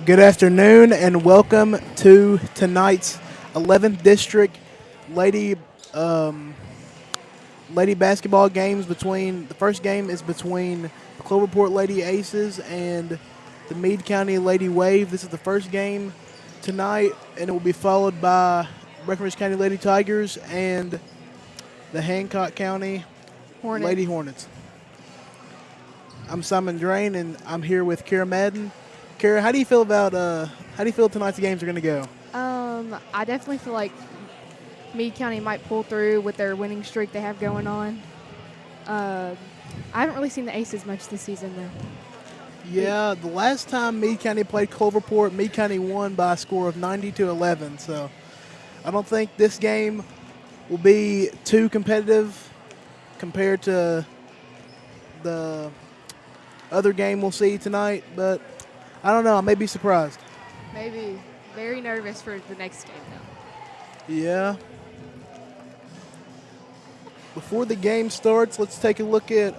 Good afternoon and welcome to tonight's 11th District Lady um, Lady basketball games. Between the first game is between the Cloverport Lady Aces and the Meade County Lady Wave. This is the first game tonight, and it will be followed by Breckinridge County Lady Tigers and the Hancock County Hornet. Lady Hornets. I'm Simon Drain, and I'm here with Kara Madden. Kara, how do you feel about how do you feel tonight's games are going to go? I definitely feel like Meade County might pull through with their winning streak they have going on. I haven't really seen the Aces much this season, though. Yeah, the last time Meade County played Cloverport, Meade County won by a score of 90-11. So I don't think this game will be too competitive compared to the other game we'll see tonight. But I don't know. I may be surprised. Maybe very nervous for the next game, though. Yeah. Before the game starts, let's take a look at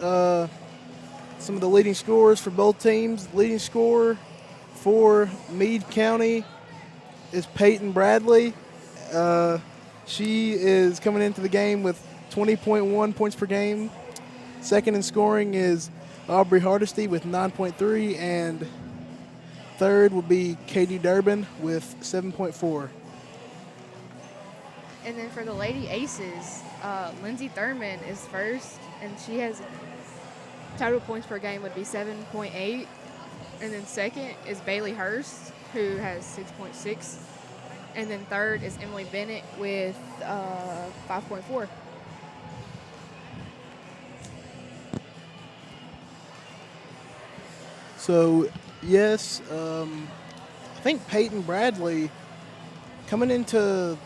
some of the leading scorers for both teams. The leading scorer for Meade County is Peyton Bradley. She is coming into the game with 20.1 points per game. Second in scoring is Aubrey Hardesty with 9.3, and third will be Katie Durbin with 7.4. And then for the Lady Aces, Lindsay Thurman is first, and she has total points per game would be 7.8. And then second is Bailey Hurst, who has 6.6. And then third is Emily Bennett with 5.4. So, yes, I think Peyton Bradley coming into,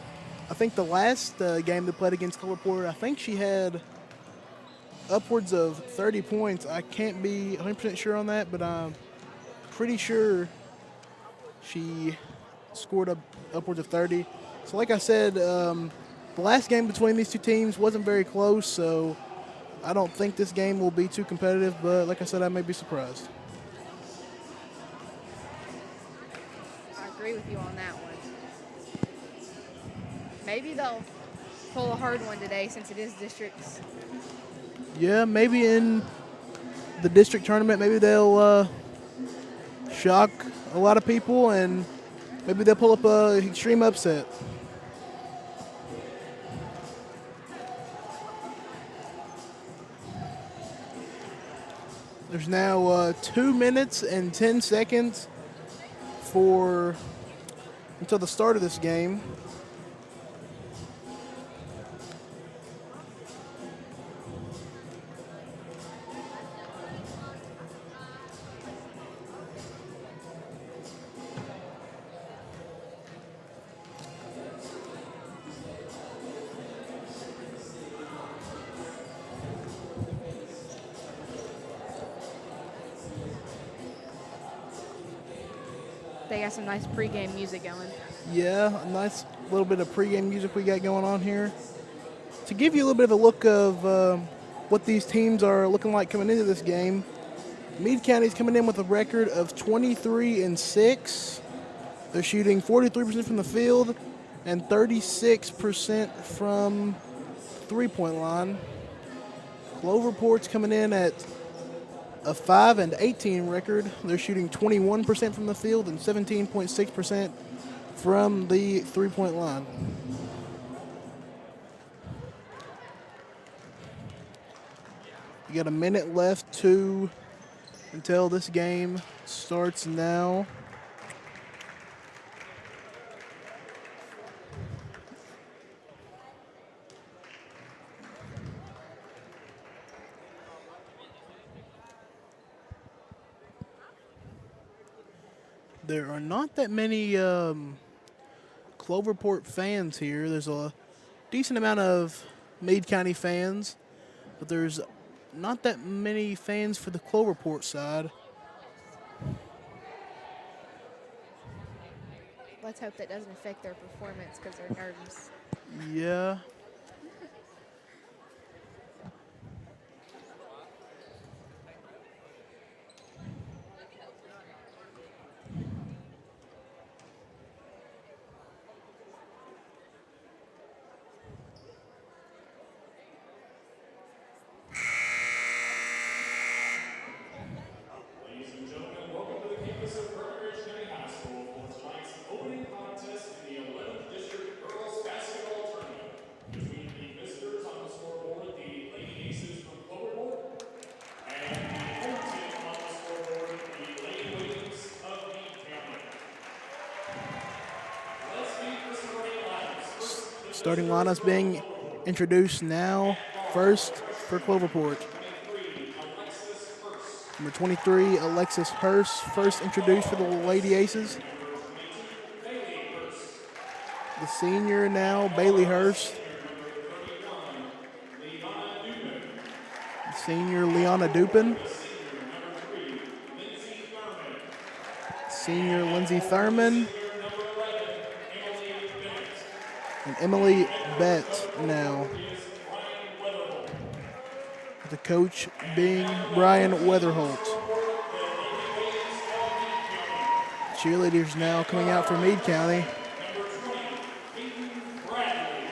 I think the last game they played against Cloverport, I think she had upwards of 30 points. I can't be 100% sure on that, but I'm pretty sure she scored upwards of 30. So like I said, the last game between these two teams wasn't very close, so I don't think this game will be too competitive, but like I said, I may be surprised. I agree with you on that one. Maybe they'll pull a hard one today since it is districts. Yeah, maybe in the district tournament, maybe they'll shock a lot of people, and maybe they'll pull up a extreme upset. There's now 2 minutes and 10 seconds until the start of this game. They got some nice pregame music going. Yeah, a nice little bit of pregame music we got going on here. To give you a little bit of a look of what these teams are looking like coming into this game, Meade County's coming in with a record of 23-6. They're shooting 43% from the field and 36% from three-point line. Cloverport's coming in at a 5-18 record. They're shooting 21% from the field and 17.6% from the three-point line. You got a minute left until this game starts now. There are not that many Cloverport fans here. There's a decent amount of Meade County fans, but there's not that many fans for the Cloverport side. Let's hope that doesn't affect their performance because they're nervous. Yeah. Starting lineups being introduced now. First for Cloverport. Number 23, Alexis Hurst, first introduced for the Lady Aces. The senior now, Bailey Hurst. The senior, Liana Dupin. Senior, Lindsay Thurman. And Emily Bett now. The coach being Brian Weatherholt. Cheerleaders now coming out for Meade County.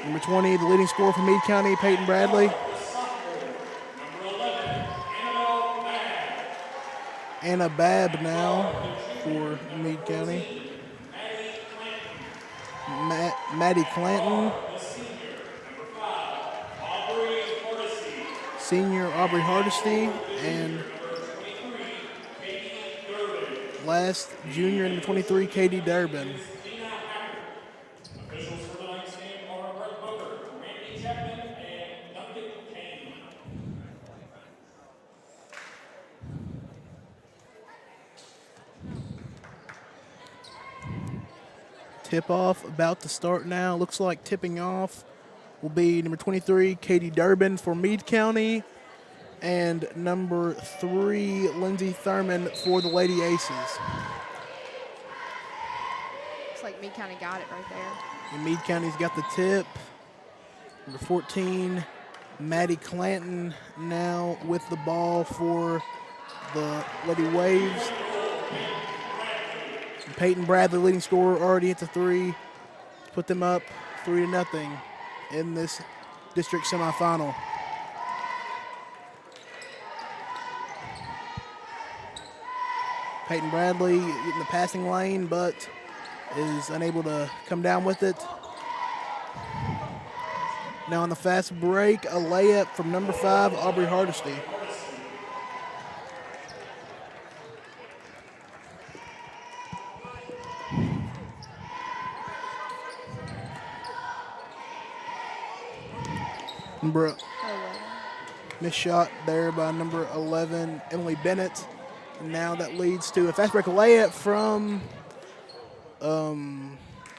Number 20, the leading scorer for Meade County, Peyton Bradley. Anna Babb now for Meade County. Maddie Clanton. Senior Aubrey Hardesty, and last junior number 23, Katie Durbin. Tip-off about to start now. Looks like tipping off will be number 23, Katie Durbin for Meade County, and number 3, Lindsay Thurman for the Lady Aces. Looks like Meade County got it right there. And Meade County's got the tip. Number 14, Maddie Clanton now with the ball for the Lady Waves. And Peyton Bradley, leading scorer, already hit the 3. Put them up 3-0 in this district semifinal. Peyton Bradley getting the passing lane, but is unable to come down with it. Now on the fast break, a layup from number 5, Aubrey Hardesty. Missed shot there by number 11, Emily Bennett. And now that leads to a fast break layup from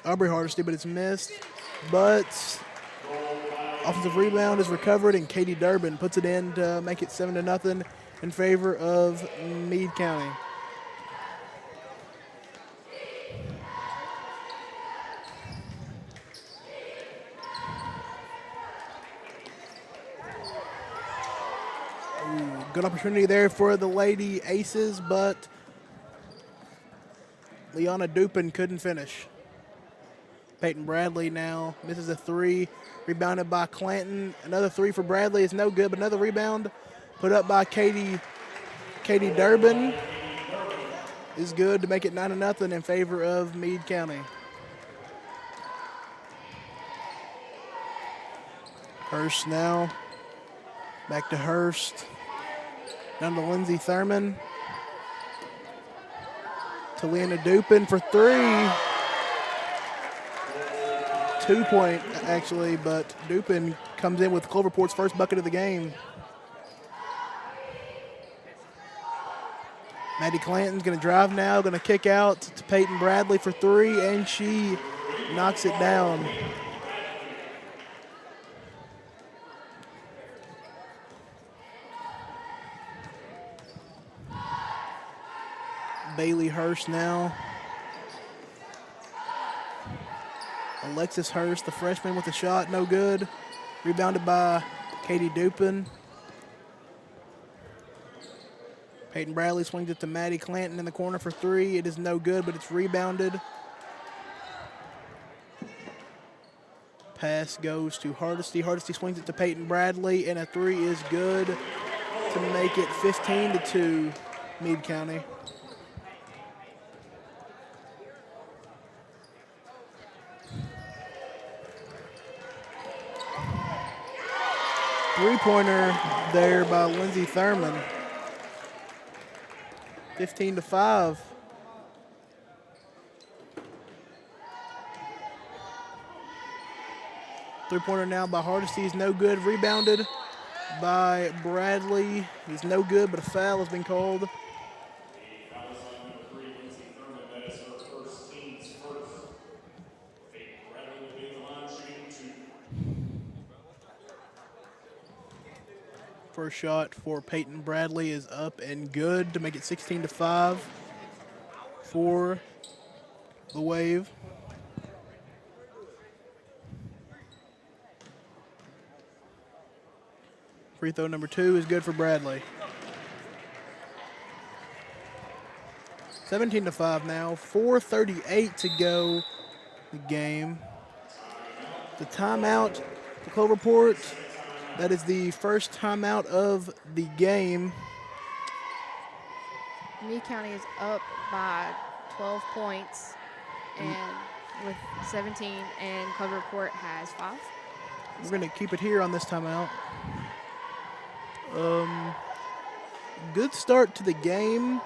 Aubrey Hardesty, but it's missed. But offensive rebound is recovered, and Katie Durbin puts it in to make it 7-0 in favor of Meade County. Good opportunity there for the Lady Aces, but Liana Dupin couldn't finish. Peyton Bradley now misses a 3, rebounded by Clanton. Another 3 for Bradley is no good, but another rebound put up by Katie Durbin is good to make it 9-0 in favor of Meade County. Hurst now, back to Hurst. Down to Lindsay Thurman. To Liana Dupin for 3. 2-point actually, but Dupin comes in with Cloverport's first bucket of the game. Maddie Clanton's gonna drive now, gonna kick out to Peyton Bradley for 3, and she knocks it down. Bailey Hurst now. Alexis Hurst, the freshman, with a shot, no good. Rebounded by Katie Dupin. Peyton Bradley swings it to Maddie Clanton in the corner for 3. It is no good, but it's rebounded. Pass goes to Hardesty. Hardesty swings it to Peyton Bradley, and a 3 is good to make it 15-2, Meade County. Three-pointer there by Lindsay Thurman. 15-5. Three-pointer now by Hardesty is no good. Rebounded by Bradley. He's no good, but a foul has been called. First shot for Peyton Bradley is up and good to make it 16-5 for the Wave. Free throw number 2 is good for Bradley. 17-5 now. 4:38 to go the game. The timeout to Cloverport. That is the first timeout of the game. Meade County is up by 12 points and with 17, and Cloverport has 5. We're going to keep it here on this timeout. Good start to the game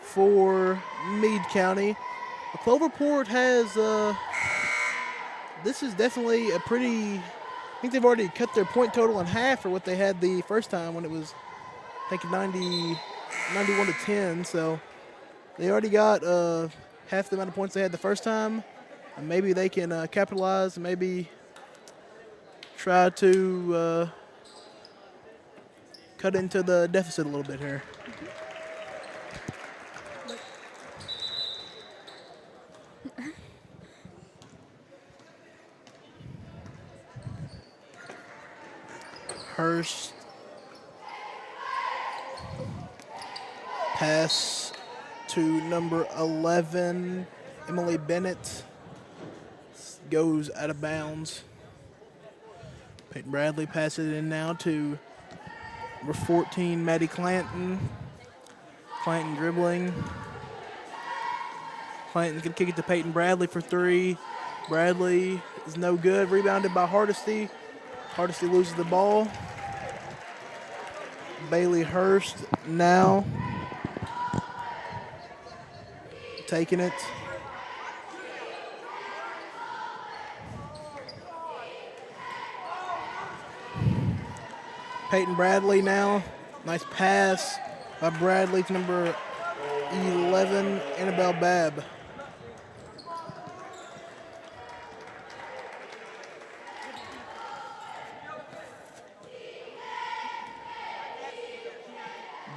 for Meade County. Cloverport has, this is definitely a pretty, I think they've already cut their point total in half for what they had the first time when it was, I think, 91 to 10. So they already got half the amount of points they had the first time. And maybe they can capitalize and maybe try to cut into the deficit a little bit here. Hurst. Pass to number 11, Emily Bennett. Goes out of bounds. Peyton Bradley passes it in now to number 14, Maddie Clanton. Clanton dribbling. Clanton's going to kick it to Peyton Bradley for 3. Bradley is no good. Rebounded by Hardesty. Hardesty loses the ball. Bailey Hurst now taking it. Peyton Bradley now. Nice pass by Bradley to number 11, Annabelle Babb.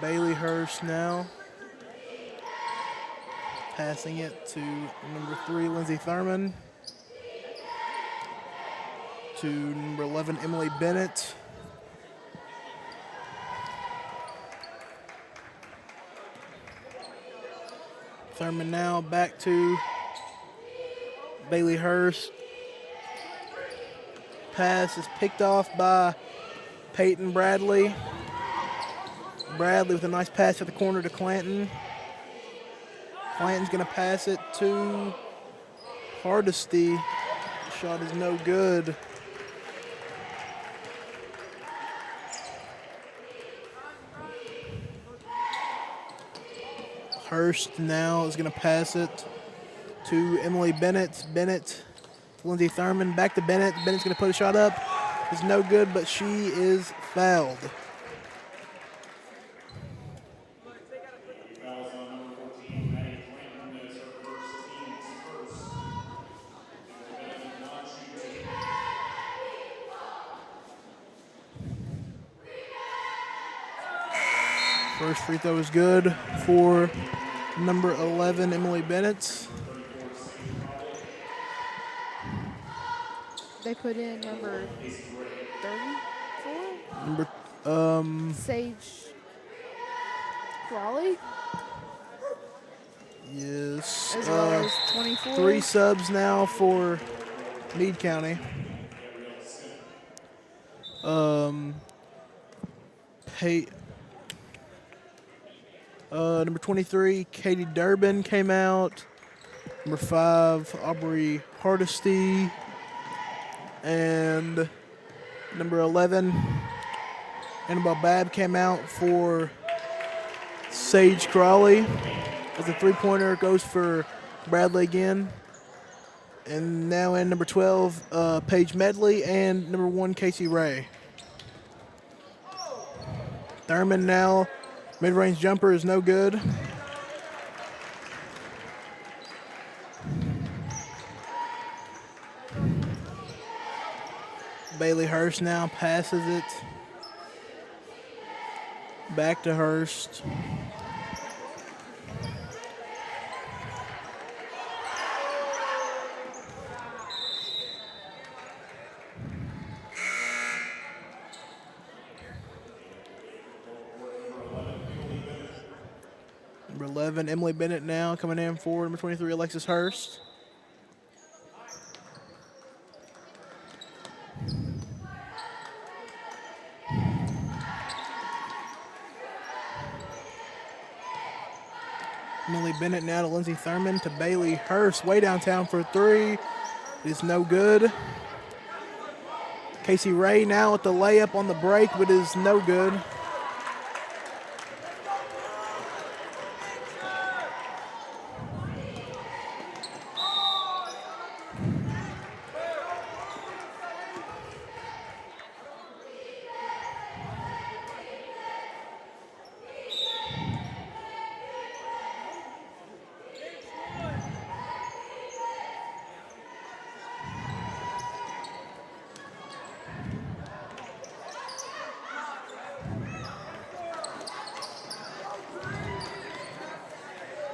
Bailey Hurst now. Passing it to number 3, Lindsay Thurman. To number 11, Emily Bennett. Thurman now back to Bailey Hurst. Pass is picked off by Peyton Bradley. Bradley with a nice pass at the corner to Clanton. Clanton's going to pass it to Hardesty. The shot is no good. Hurst now is going to pass it to Emily Bennett. Bennett to Lindsay Thurman. Back to Bennett. Bennett's going to put a shot up. It's no good, but she is fouled. First free throw is good for number 11, Emily Bennett. They put in number 34? Number, Sage Crawley? yes. As well as 24. 3 subs now for Meade County. Number 23, Katie Durbin came out. Number 5, Aubrey Hardesty. And number 11, Annabelle Babb came out for Sage Crawley. As the three-pointer goes for Bradley again. And now in number 12, Paige Medley, and number 1, Casey Ray. Thurman now, mid-range jumper is no good. Bailey Hurst now passes it. Back to Hurst. Number 11, Emily Bennett now coming in for number 23, Alexis Hurst. Emily Bennett now to Lindsey Thurman to Bailey Hurst. Way downtown for 3. It is no good. Casey Ray now with the layup on the break, but is no good.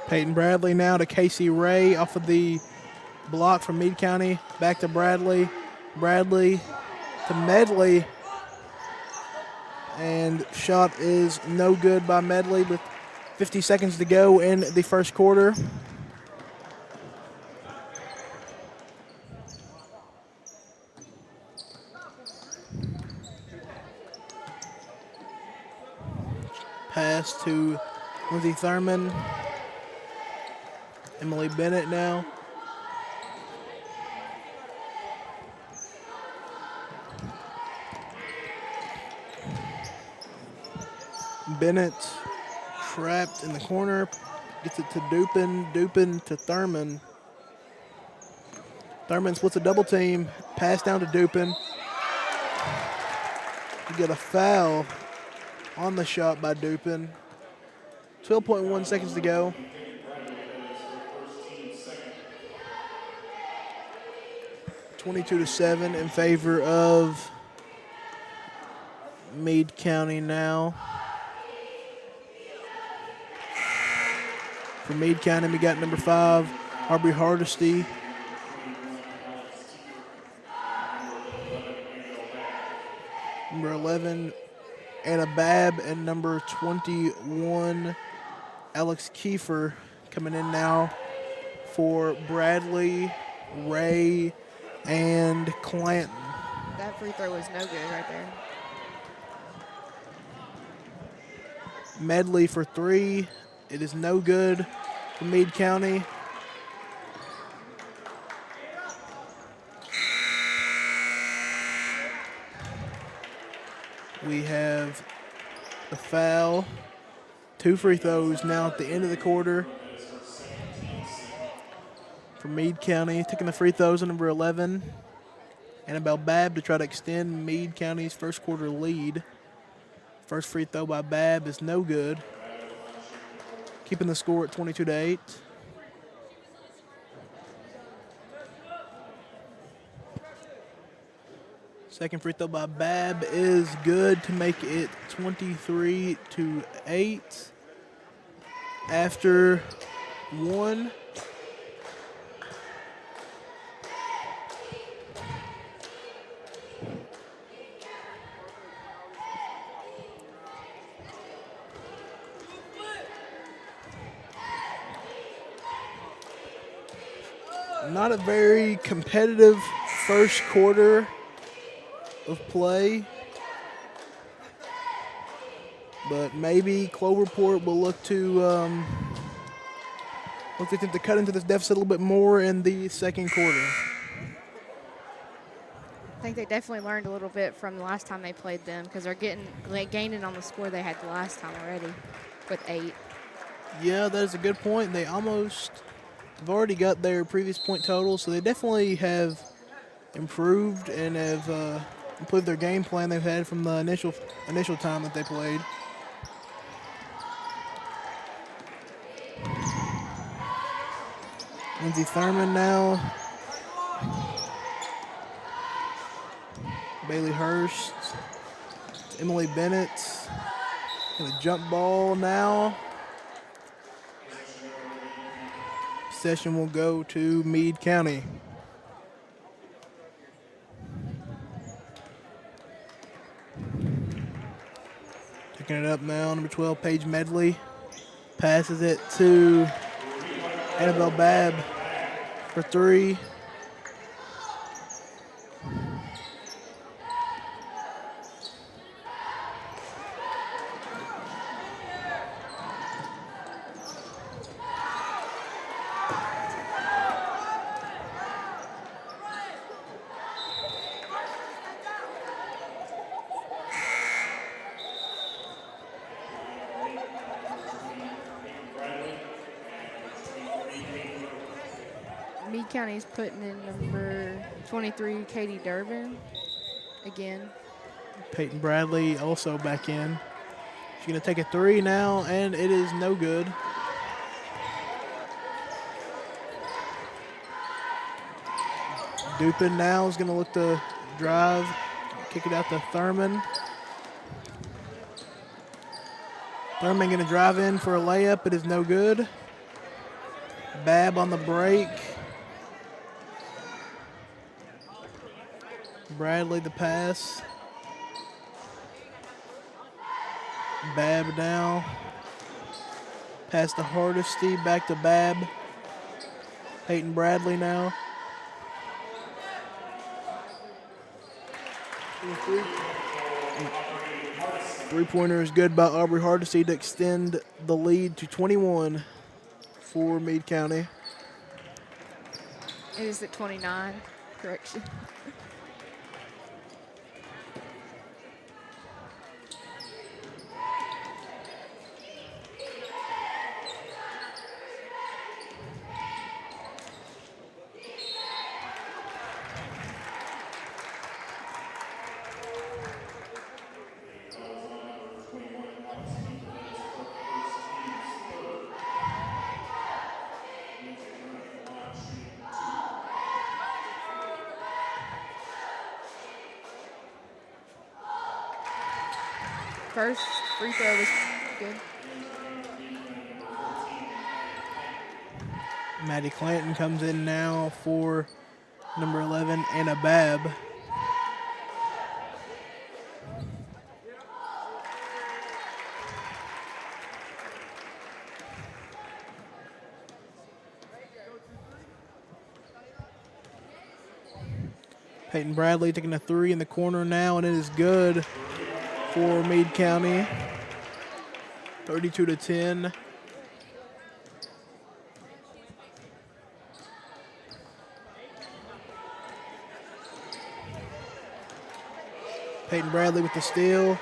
Peyton Bradley now to Casey Ray off of the block from Meade County. Back to Bradley. Bradley to Medley. And shot is no good by Medley with 50 seconds to go in the first quarter. Pass to Lindsey Thurman. Emily Bennett now. Bennett trapped in the corner. Gets it to Dupin. Dupin to Thurman. Thurman splits a double team. Pass down to Dupin. You get a foul on the shot by Dupin. 12.1 seconds to go. (22-7) in favor of Meade County now. For Meade County, we got number 5, Aubrey Hardesty. Number 11, Anna Babb, and number 21, Alex Kiefer, coming in now for Bradley, Ray, and Clanton. That free throw was no good right there. Medley for 3. It is no good for Meade County. We have a foul. 2 free throws now at the end of the quarter for Meade County. Taking the free throws on number 11, Annabelle Babb, to try to extend Meade County's first quarter lead. First free throw by Babb is no good, keeping the score at 22-8. Second free throw by Babb is good to make it 23-8 after 1. Not a very competitive first quarter of play, but maybe Cloverport will look to attempt to cut into this deficit a little bit more in the second quarter. I think they definitely learned a little bit from the last time they played them, because they're gaining on the score they had the last time already with 8. Yeah, that is a good point. They almost They've already got their previous point total, so they definitely have improved and have improved their game plan they've had from the initial time that they played. Lindsey Thurman now. Bailey Hurst. Emily Bennett. And a jump ball now. Possession will go to Meade County. Picking it up now, number 12, Paige Medley. Passes it to Annabelle Babb for three. Meade County's putting in number 23, Katie Durbin, again. Peyton Bradley also back in. She's going to take a three now, and it is no good. Dupin now is going to look to drive, kick it out to Thurman. Thurman going to drive in for a layup. It is no good. Babb on the break. Bradley the pass. Babb now. Pass to Hardesty, back to Babb. Peyton Bradley now. Three-pointer is good by Aubrey Hardesty to extend the lead to 21 for Meade County. It is at 29, correction. First free throw was good. Maddie Clanton comes in now for number 11, Anna Babb. Peyton Bradley taking a three in the corner now, and it is good for Meade County. 32-10. Peyton Bradley with the steal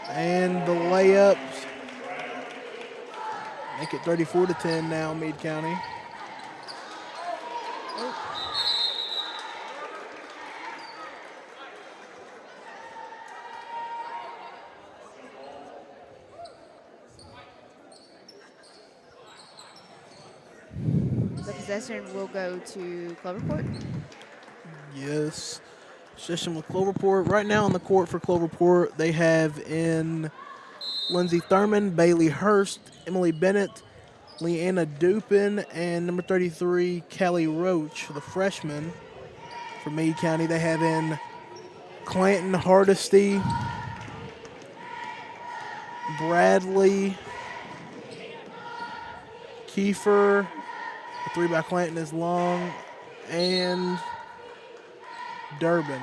and the layups. Make it 34-10 now, Meade County. The possession will go to Cloverport. Yes. Possession with Cloverport. Right now on the court for Cloverport, they have in Lindsey Thurman, Bailey Hurst, Emily Bennett, Leanna Dupin, and number 33, Callie Roach, the freshman for Meade County. They have in Clanton, Hardesty, Bradley, Kiefer. The three by Clanton is long, and Durbin.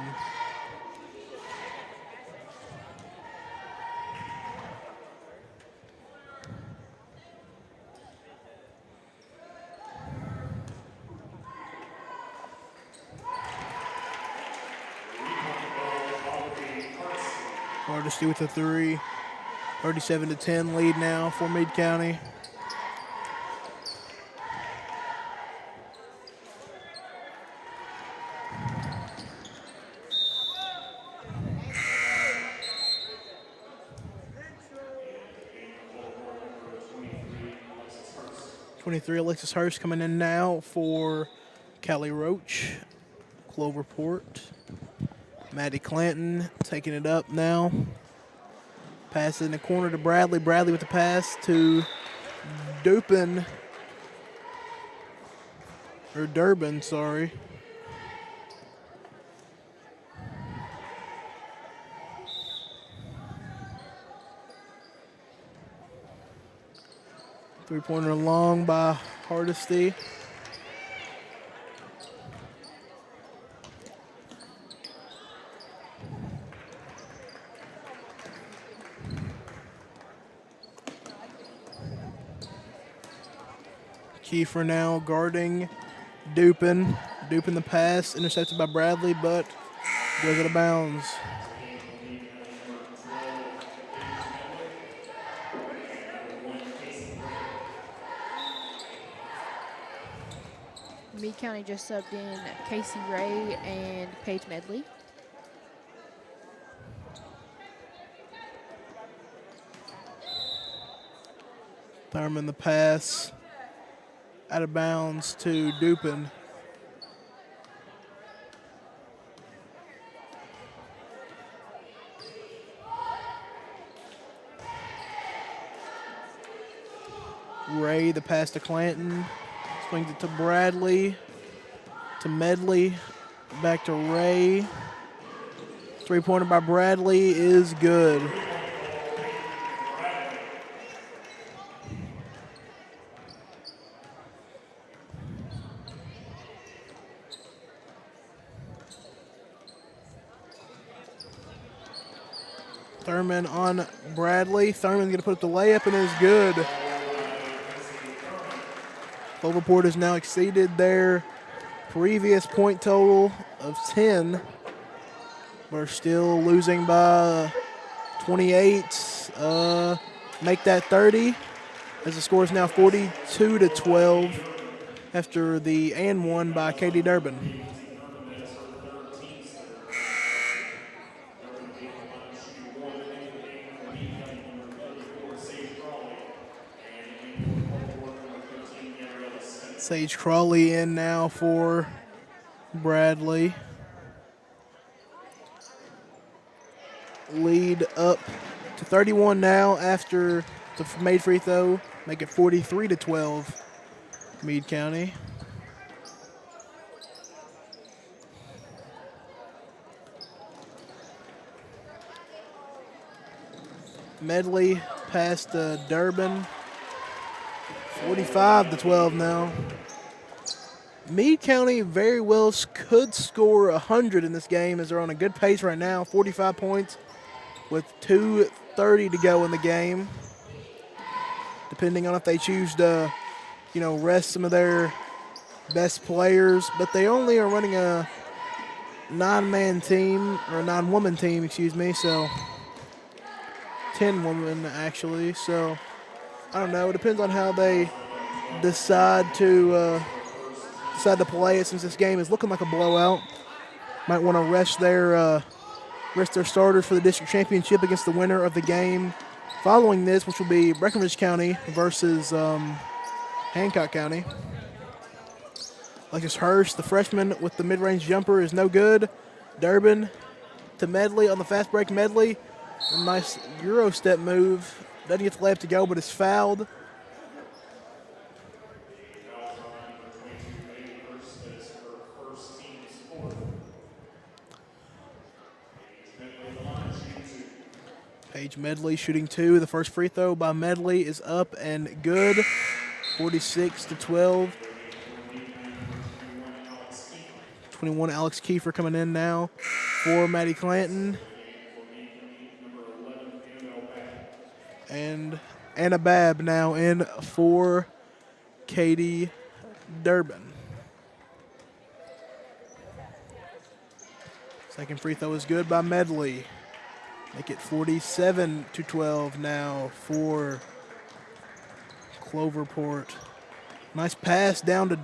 Hardesty with the three. 37-10 lead now for Meade County. 23, Alexis Hurst coming in now for Callie Roach. Cloverport. Maddie Clanton taking it up now. Pass in the corner to Bradley. Bradley with the pass to Durbin, sorry. Three-pointer long by Hardesty. Kiefer now guarding Dupin. Dupin the pass, intercepted by Bradley, but goes out of bounds. Meade County just subbed in Casey Ray and Paige Medley. Thurman the pass, out of bounds to Dupin. Ray the pass to Clanton, swings it to Bradley, to Medley, back to Ray. Three-pointer by Bradley is good. Thurman on Bradley. Thurman's going to put up the layup and it's good. Cloverport has now exceeded their previous point total of 10. We're still losing by 28. Make that 30 as the score is now 42-12 after the and one by Katie Durbin. Sage Crawley in now for Bradley. Lead up to 31 now after the made free throw. Make it 43-12, Meade County. Medley past Durbin. 45-12 now. Meade County very well could score 100 in this game as they're on a good pace right now. 45 points with 2:30 to go in the game. Depending on if they choose to, rest some of their best players. But they only are running a 9-man team, or a 9-woman team, excuse me. So 10 women actually. So I don't know. It depends on how they decide to play it. Since this game is looking like a blowout, might want to rest their starters for the district championship against the winner of the game following this, which will be Breckinridge County versus Hancock County. Alexis Hurst, the freshman with the mid-range jumper, is no good. Durbin to Medley on the fast break. Medley, a nice Euro step move. Doesn't get the layup to go, but is fouled. Paige Medley shooting two. The first free throw by Medley is up and good. 46-12. 21 Alex Kiefer coming in now for Maddie Clanton. And Anna Babb now in for Katie Durbin. Second free throw is good by Medley. Make it 47-12 now for Cloverport. Nice pass down to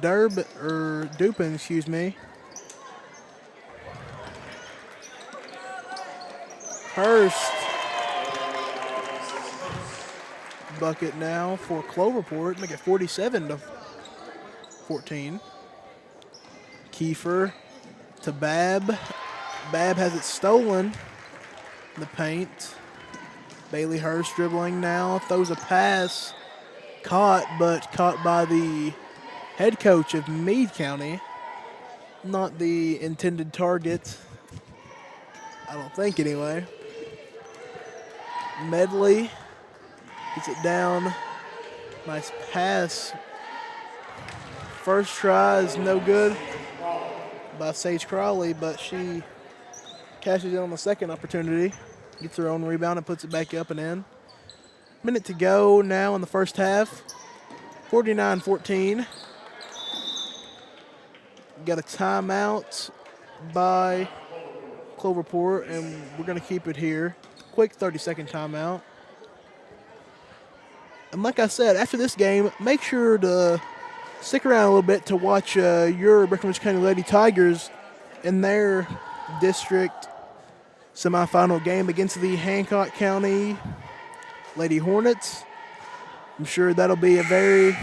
Dupin, excuse me. Hurst bucket now for Cloverport, make it 47-14. Kiefer to Babb. Babb has it stolen in the paint. Bailey Hurst dribbling now, throws a pass. Caught by the head coach of Meade County. Not the intended target, I don't think anyway. Medley gets it down. Nice pass. First try is no good by Sage Crawley, but she cashes in on the second opportunity. Gets her own rebound and puts it back up and in. Minute to go now in the first half. 49-14. Got a timeout by Cloverport, and we're going to keep it here. Quick 30-second timeout. And like I said, after this game, make sure to stick around a little bit to watch your Breckinridge County Lady Tigers in their district semifinal game against the Hancock County Lady Hornets. I'm sure that'll be a very,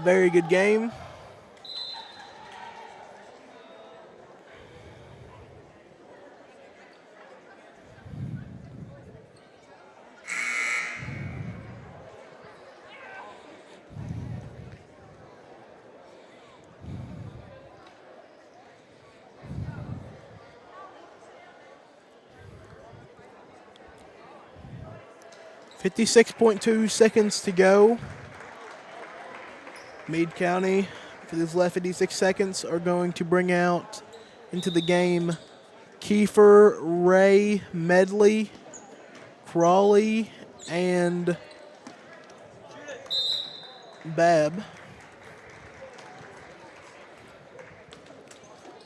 very good game. .2 seconds to go. Meade County, for these last 56 seconds, are going to bring out into the game Kiefer, Ray, Medley, Crawley, and Babb.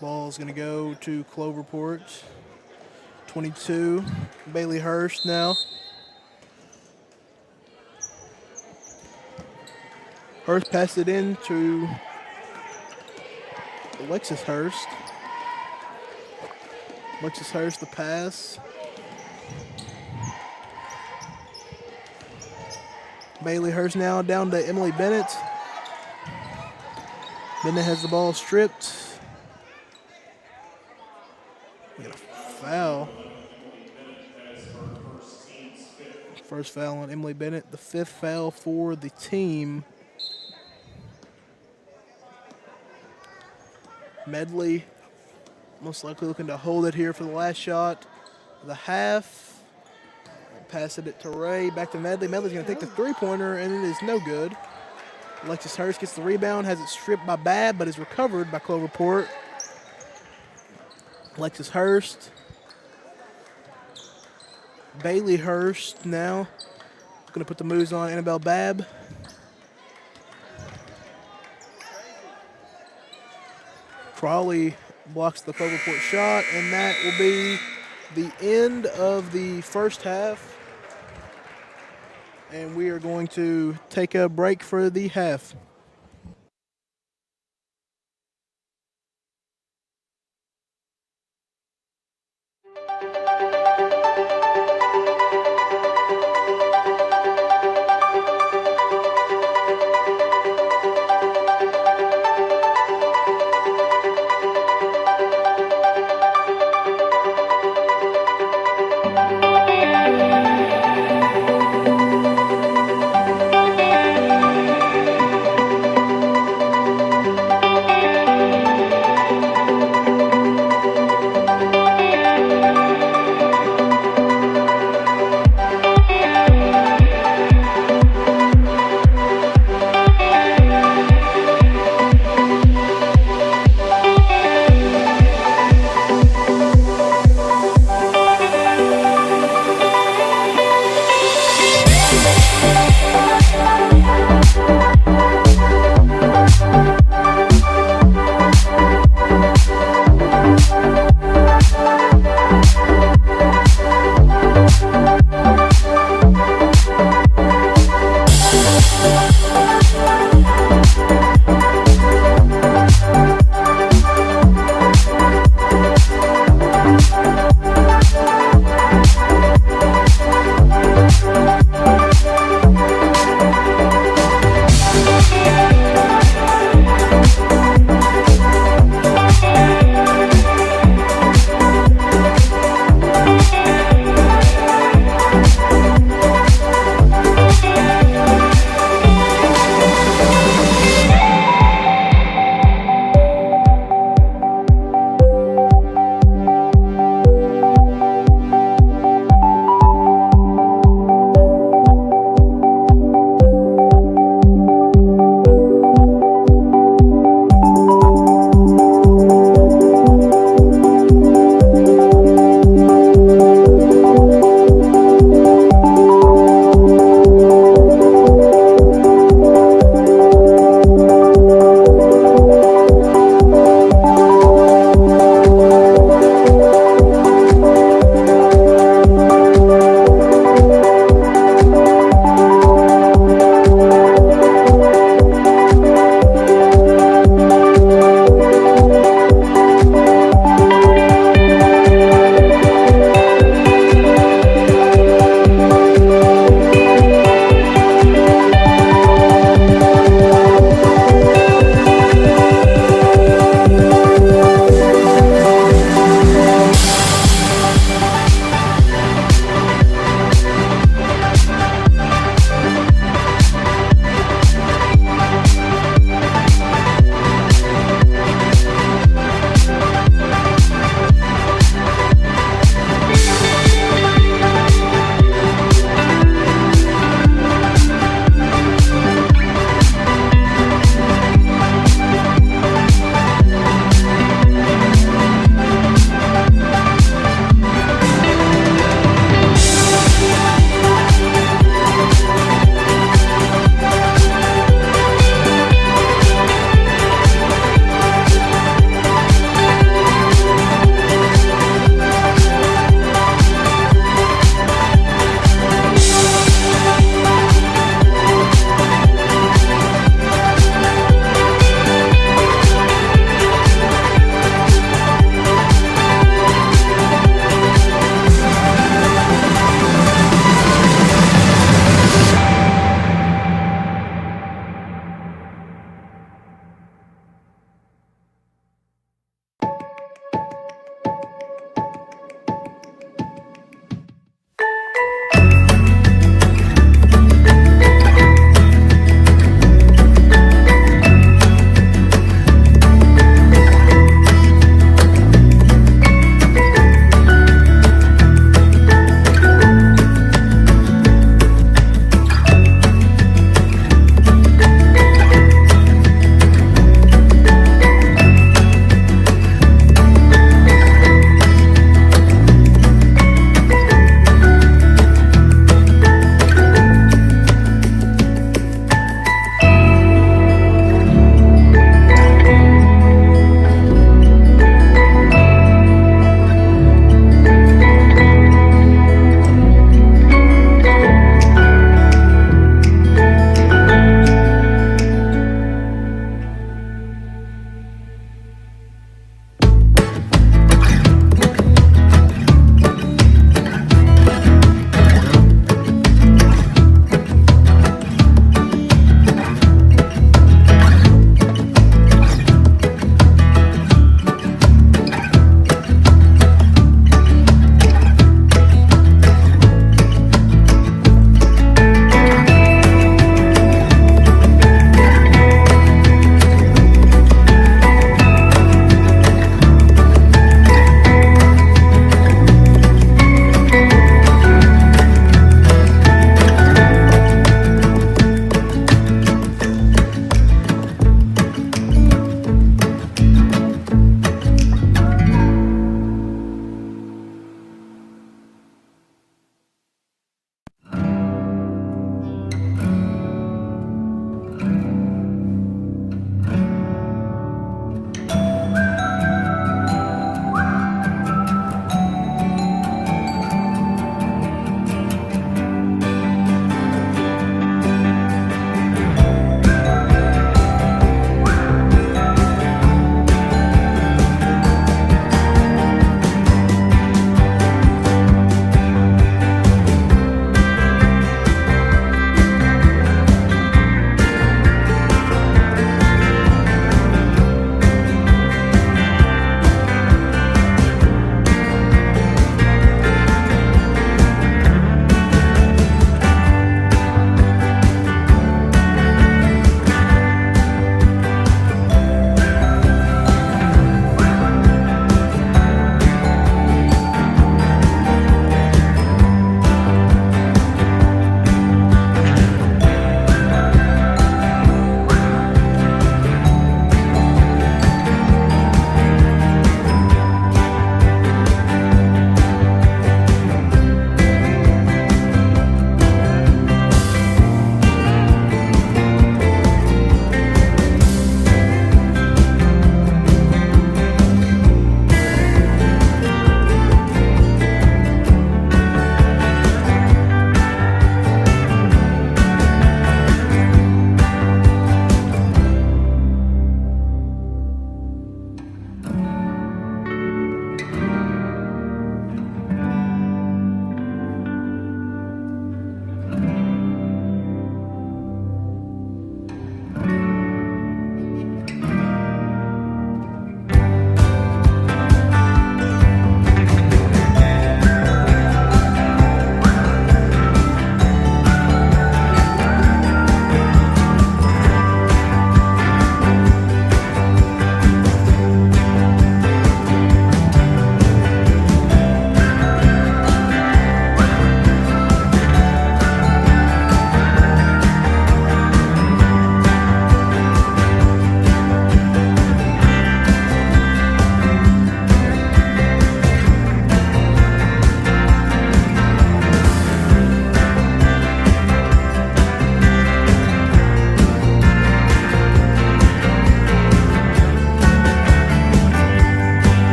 Ball's going to go to Cloverport. 22, Bailey Hurst now. Hurst passed it in to Alexis Hurst. Alexis Hurst, the pass. Bailey Hurst now down to Emily Bennett. Bennett has the ball stripped. We got a foul. First foul on Emily Bennett, the fifth foul for the team. Medley most likely looking to hold it here for the last shot of the half. Passing it to Ray, back to Medley. Medley's going to take the three-pointer, and it is no good. Alexis Hurst gets the rebound, has it stripped by Babb, but is recovered by Cloverport. Alexis Hurst. Bailey Hurst now going to put the moves on Annabelle Babb. Crawley blocks the Cloverport shot, and that will be the end of the first half. And we are going to take a break for the half.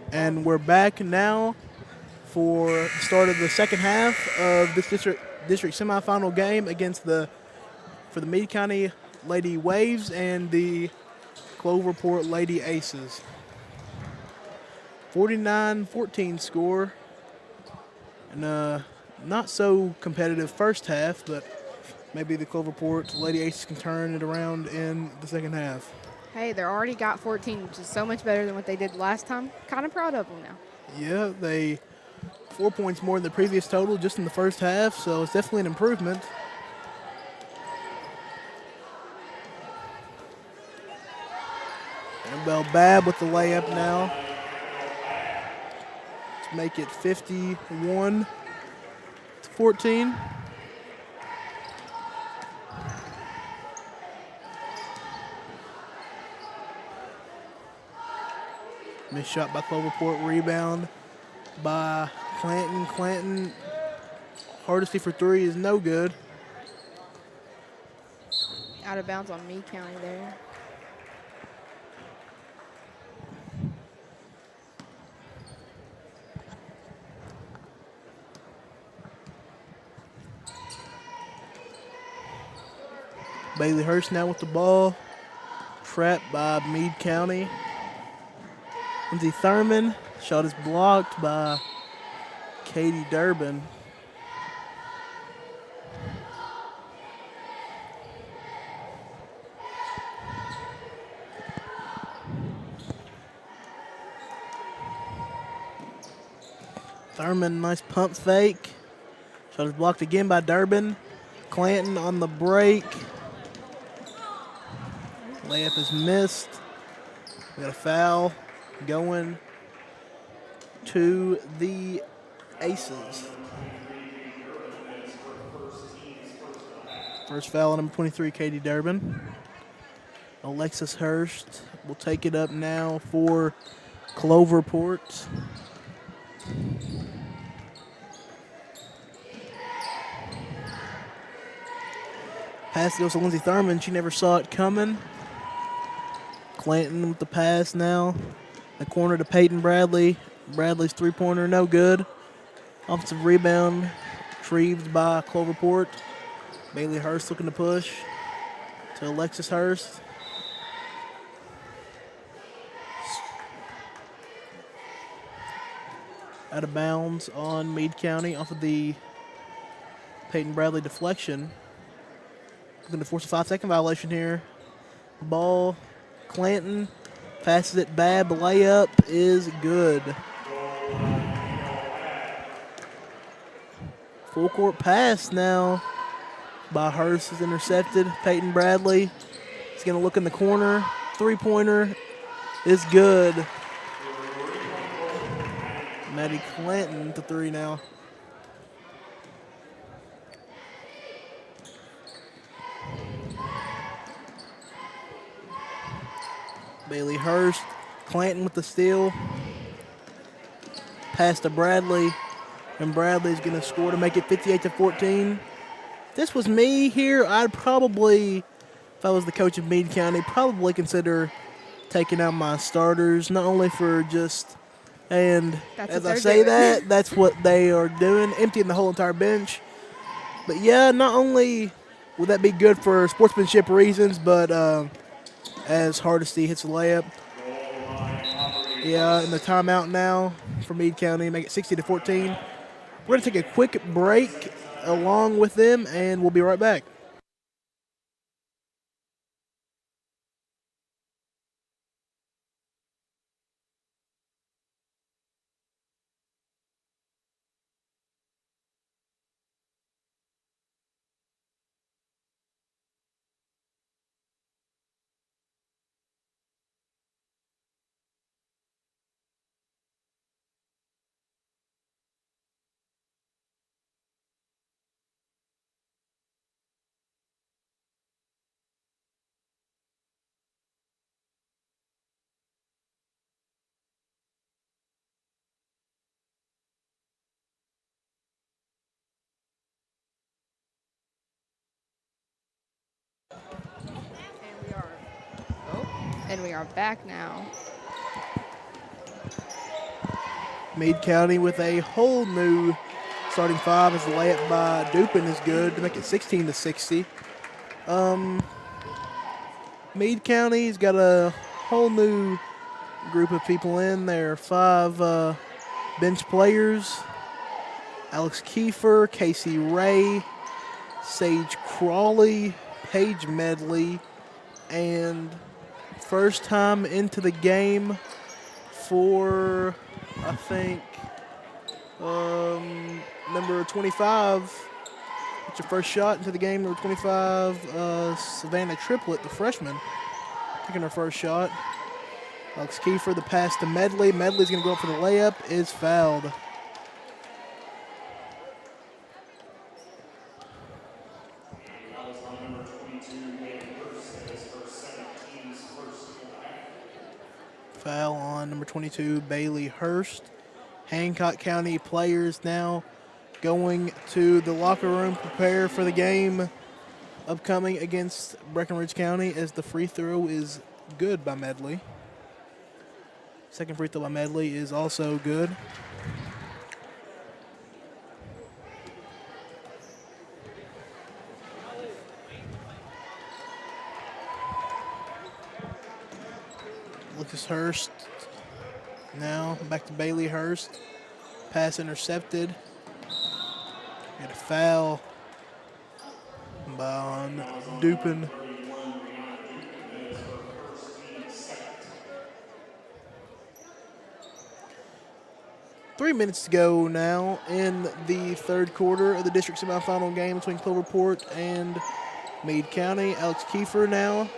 And we're back now for the start of the second half of this district semifinal game against for the Meade County Lady Waves and the Cloverport Lady Aces. 49-14 score, and not so competitive first half, but maybe the Cloverport Lady Aces can turn it around in the second half. Hey, they're already got 14, which is so much better than what they did last time. Kind of proud of them now. Yeah, they 4 points more than the previous total just in the first half, so it's definitely an improvement. Annabelle Babb with the layup now to make it 51-14. Missed shot by Cloverport, rebound by Clanton. Clanton, hardesty for three is no good. Out of bounds on Meade County there. Bailey Hurst now with the ball. Trapped by Meade County. Lindsay Thurman. Shot is blocked by Katie Durbin. Thurman, nice pump fake. Shot is blocked again by Durbin. Clanton on the break. Layup is missed. We got a foul going to the Aces. First foul on number 23, Katie Durbin. Alexis Hurst will take it up now for Cloverport. Pass goes to Lindsay Thurman. She never saw it coming. Clanton with the pass now. The corner to Peyton Bradley. Bradley's three-pointer, no good. Offensive rebound retrieved by Cloverport. Bailey Hurst looking to push to Alexis Hurst. Out of bounds on Meade County off of the Peyton Bradley deflection. Looking to force a 5-second violation here. Ball, Clanton passes it bad. The layup is good. Full court pass now by Hurst is intercepted. Peyton Bradley is going to look in the corner. Three-pointer is good. Maddie Clanton to three now. Bailey Hurst, Clanton with the steal. Pass to Bradley, and Bradley's going to score to make it 58-14. If this was me here, I'd probably, if I was the coach of Meade County, probably consider taking out my starters, not only for just, and as I say that, that's what they are doing, emptying the whole entire bench. But yeah, not only would that be good for sportsmanship reasons, but as Hardesty hits the layup. Yeah, in the timeout now for Meade County, make it 60-14. We're going to take a quick break along with them, and we'll be right back. And we are back now. Meade County with a whole new starting five as the layup by Dupin is good to make it 16-60. Meade County's got a whole new group of people in there. 5 bench players. Alex Kiefer, Casey Ray, Sage Crawley, Paige Medley, and first time into the game for, I think, number 25. It's your first shot into the game, number 25, Savannah Triplett, the freshman, taking her first shot. Alex Kiefer, the pass to Medley. Medley's going to go up for the layup, is fouled. Foul on number 22, Bailey Hurst. Hancock County players now going to the locker room, prepare for the game upcoming against Breckinridge County, as the free throw is good by Medley. Second free throw by Medley is also good. Lucas Hurst now back to Bailey Hurst. Pass intercepted. Got a foul on Dupin. Three minutes to go now in the third quarter of the district semifinal game between Cloverport and Meade County. Alex Kiefer now.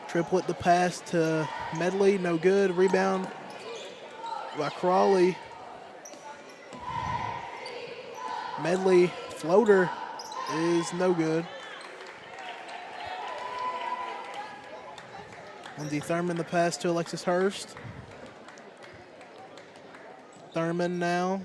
Triplett the pass to Medley, no good. Rebound by Crawley. Medley floater is no good. Lindsey Thurman the pass to Alexis Hurst. Thurman now.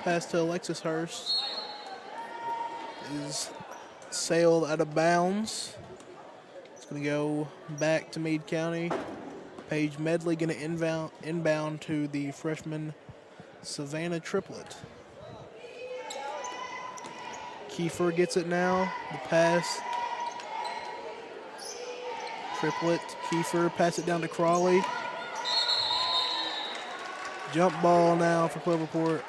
Pass to Alexis Hurst is sailed out of bounds. It's going to go back to Meade County. Paige Medley going to inbound to the freshman Savannah Triplett. Kiefer gets it now. The pass. Triplett, Kiefer, pass it down to Crawley. Jump ball now for Cloverport.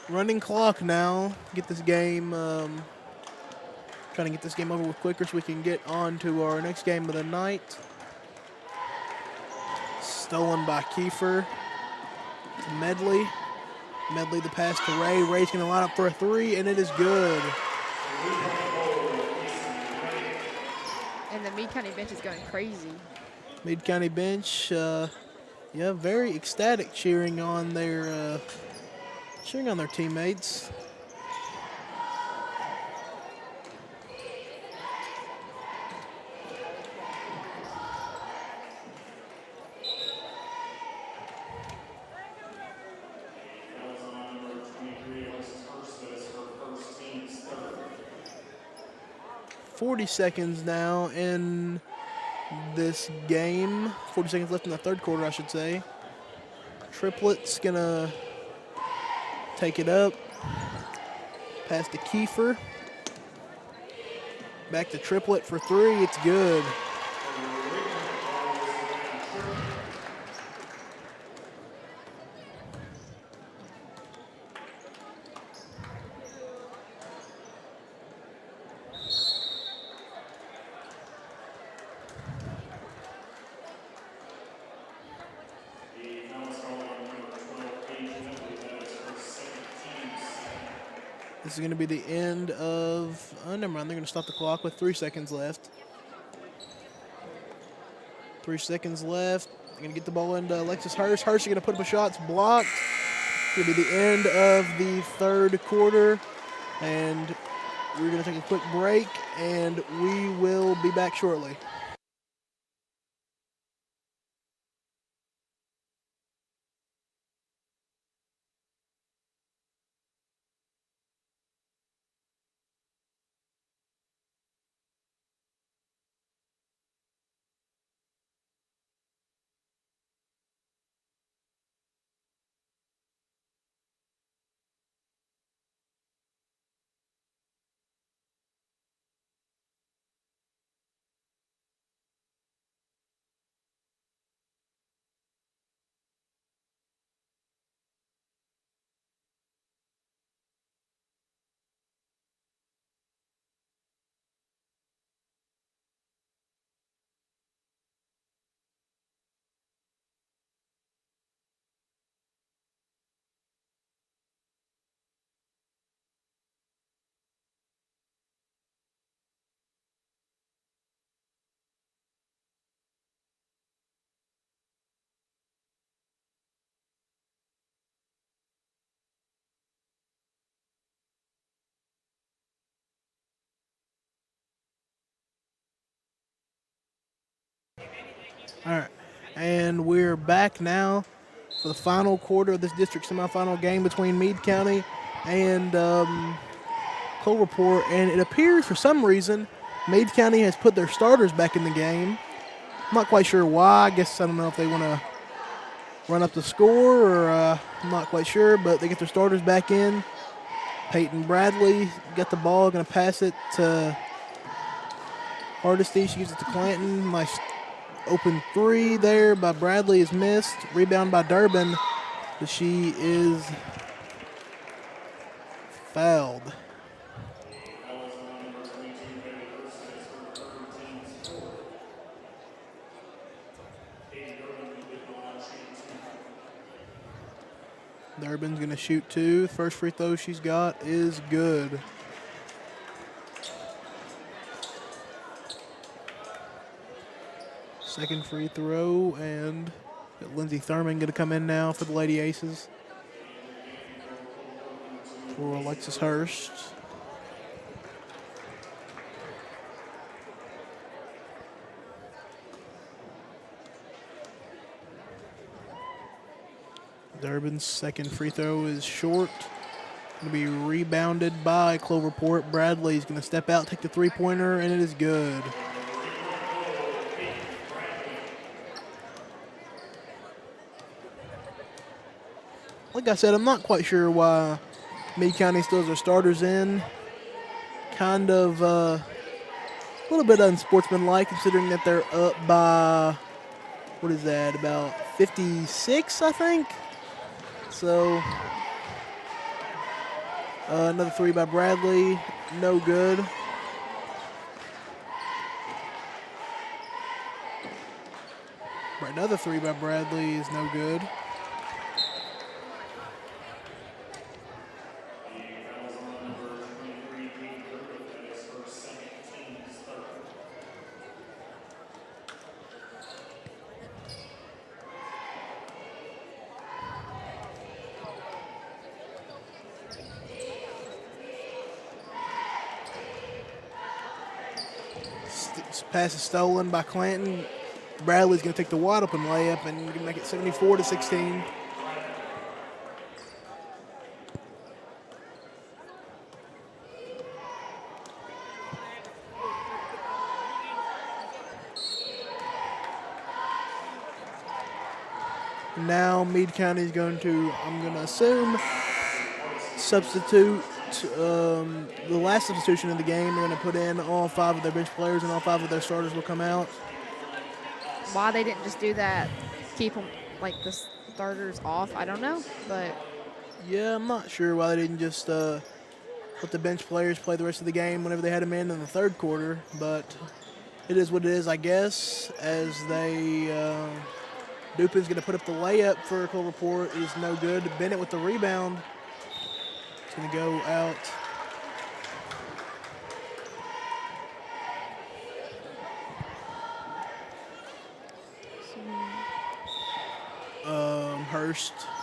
Running clock now. Get this game, trying to get this game over with quicker so we can get on to our next game of the night. Stolen by Kiefer to Medley. Medley the pass to Ray. Ray's going to line up for a three, and it is good. And the Meade County bench is going crazy. Meade County bench, very ecstatic, cheering on their teammates. .40 seconds now in this game. 40 seconds left in the third quarter, I should say. Triplett's gonna take it up. Pass to Kiefer. Back to Triplett for three. It's good. This is going to be the end of, never mind, they're going to stop the clock with 3 seconds left. 3 seconds left. They're going to get the ball into Alexis Hurst. Hurst is going to put up a shot. It's blocked. It's going to be the end of the third quarter, and we're going to take a quick break, and we will be back shortly. All right, and we're back now for the final quarter of this district semifinal game between Meade County and Cloverport, and it appears for some reason Meade County has put their starters back in the game. I'm not quite sure why. I guess I don't know if they want to run up the score or I'm not quite sure, but they get their starters back in. Peyton Bradley got the ball, going to pass it to Hardesty. She gives it to Clanton. Nice open three there by Bradley is missed. Rebound by Durbin, but she is fouled. Durbin's going to shoot two. First free throw she's got is good. Second free throw, and Lindsey Thurman going to come in now for the Lady Aces for Alexis Hurst. Durbin's second free throw is short. Going to be rebounded by Cloverport. Bradley's going to step out, take the three-pointer, and it is good. Like I said, I'm not quite sure why Meade County still has their starters in. Kind of a little bit unsportsmanlike considering that they're up by, what is that, about 56, I think? So, another three by Bradley, no good. Right, another three by Bradley is no good. Pass is stolen by Clanton. Bradley's going to take the wide open layup and going to make it 74-16. Now Meade County is going to, I'm going to assume, substitute. The last substitution in the game, they're going to put in all five of their bench players and all five of their starters will come out. Why they didn't just do that, keep them, like, the starters off, I don't know, but. Yeah, I'm not sure why they didn't just let the bench players play the rest of the game whenever they had them in the third quarter, but it is what it is, I guess, as they, Dupin's going to put up the layup for Cloverport. It is no good. Bennett with the rebound. It's going to go out.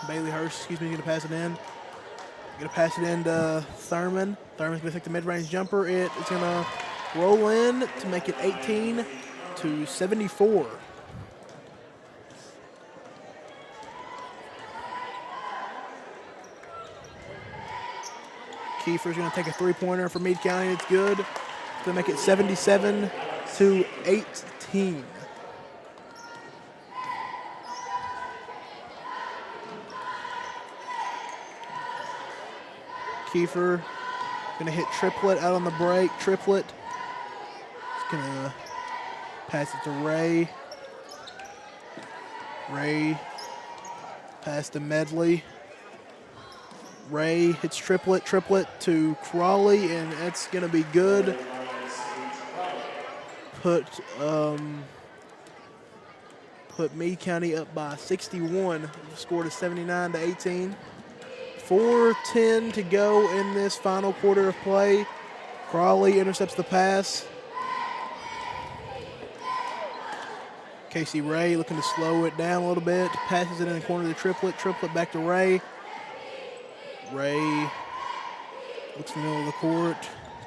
Bailey Hurst, excuse me, going to pass it in. Going to pass it in to Thurman. Thurman's going to take the mid-range jumper. It's going to roll in to make it 18-74. Kiefer's going to take a three-pointer for Meade County. It's good. It's going to make it 77-18. Kiefer going to hit triplet out on the break. Triplet. He's going to pass it to Ray. Ray pass to Medley. Ray hits triplet to Crawley, and that's going to be good. Put Meade County up by 61. Scored is 79-18. 4:10 to go in this final quarter of play. Crawley intercepts the pass. Casey Ray looking to slow it down a little bit. Passes it in the corner to Triplet. Triplet back to Ray. Ray looks in the middle of the court.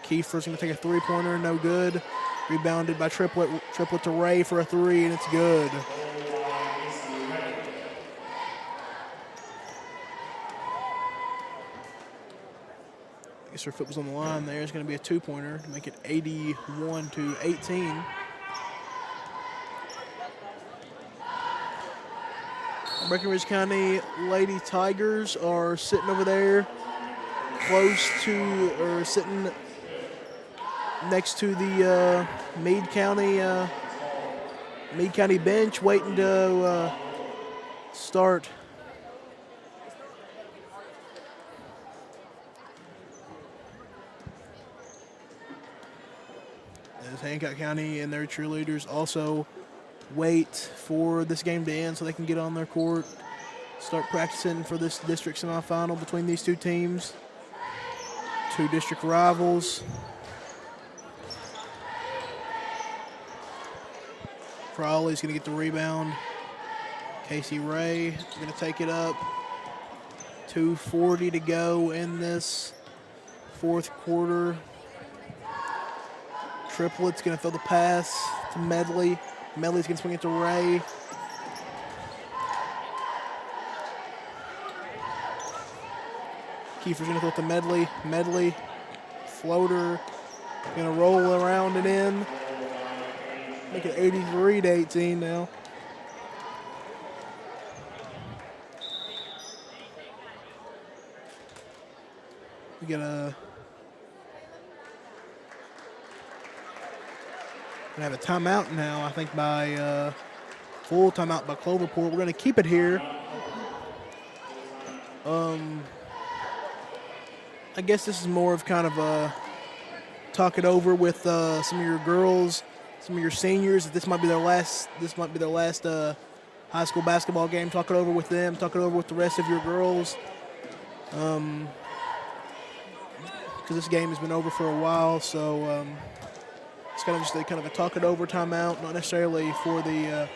Kiefer's going to take a three-pointer, no good. Rebounded by Triplet. Triplet to Ray for a three, and it's good. I guess her foot was on the line there. It's going to be a two-pointer to make it 81-18. Breckinridge County Lady Tigers are sitting over there sitting next to the Meade County bench waiting to start. As Hancock County and their cheerleaders also wait for this game to end so they can get on their court, start practicing for this district semifinal between these two teams. Two district rivals. Crawley's going to get the rebound. Casey Ray is going to take it up. 2:40 to go in this fourth quarter. Triplet's going to throw the pass to Medley. Medley's going to swing it to Ray. Kiefer's going to throw it to Medley. Medley, floater, going to roll around and in. Make it 83-18 now. We got a gonna have a timeout now, I think by full timeout by Cloverport. We're gonna keep it here. I guess this is more of kind of a talk it over with some of your girls, some of your seniors. This might be their last high school basketball game. Talk it over with them. Talk it over with the rest of your girls. Because this game has been over for a while, so it's kind of just a talk it over timeout, not necessarily for the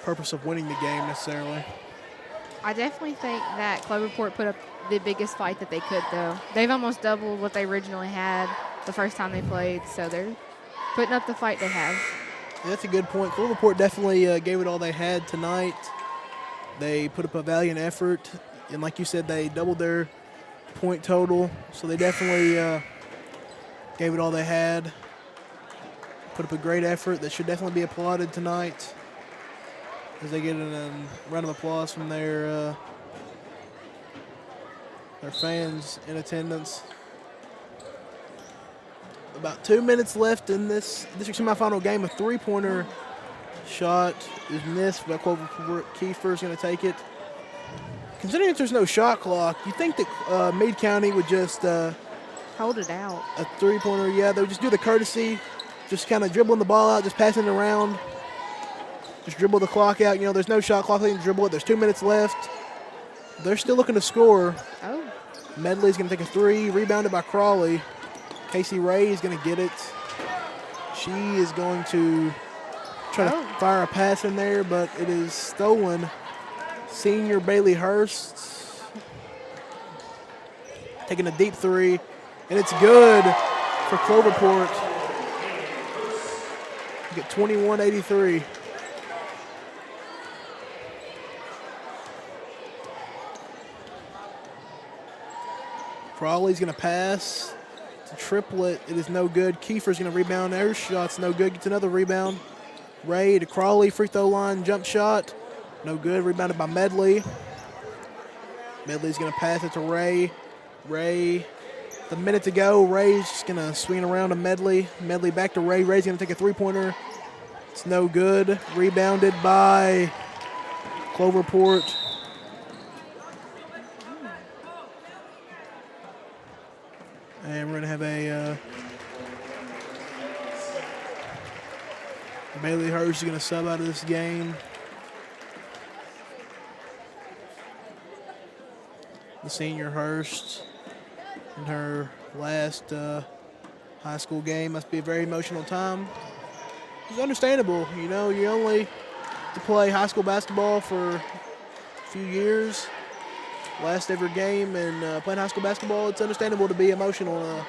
purpose of winning the game necessarily. I definitely think that Cloverport put up the biggest fight that they could, though. They've almost doubled what they originally had the first time they played, so they're putting up the fight they have. Yeah, that's a good point. Cloverport definitely gave it all they had tonight. They put up a valiant effort, and like you said, they doubled their point total, so they definitely gave it all they had. Put up a great effort that should definitely be applauded tonight as they get a round of applause from their fans in attendance. About 2 minutes left in this district semifinal game. A three-pointer shot is missed by Cloverport. Kiefer's going to take it. Considering that there's no shot clock, you think that Meade County would just hold it out. A three-pointer, yeah, they would just do the courtesy, just kind of dribbling the ball out, just passing it around, just dribble the clock out. You know, there's no shot clock, they can dribble it. There's 2 minutes left. They're still looking to score. Oh. Medley's going to take a three, rebounded by Crawley. Casey Ray is going to get it. She is going to try to fire a pass in there, but it is stolen. Senior Bailey Hurst taking a deep three, and it's good for Cloverport. You get 21-83. Crawley's going to pass to Triplet. It is no good. Kiefer's going to rebound. Her shot's no good. Gets another rebound. Ray to Crawley. Free throw line. Jump shot. No good. Rebounded by Medley. Medley's going to pass it to Ray. Ray, the minute to go. Ray's just going to swing around to Medley. Medley back to Ray. Ray's going to take a three-pointer. It's no good. Rebounded by Cloverport. And we're going to have a Bailey Hurst is going to sub out of this game. The senior Hurst in her last high school game. Must be a very emotional time. It's understandable. You know, you only to play high school basketball for a few years. Last ever game and playing high school basketball, it's understandable to be emotional in a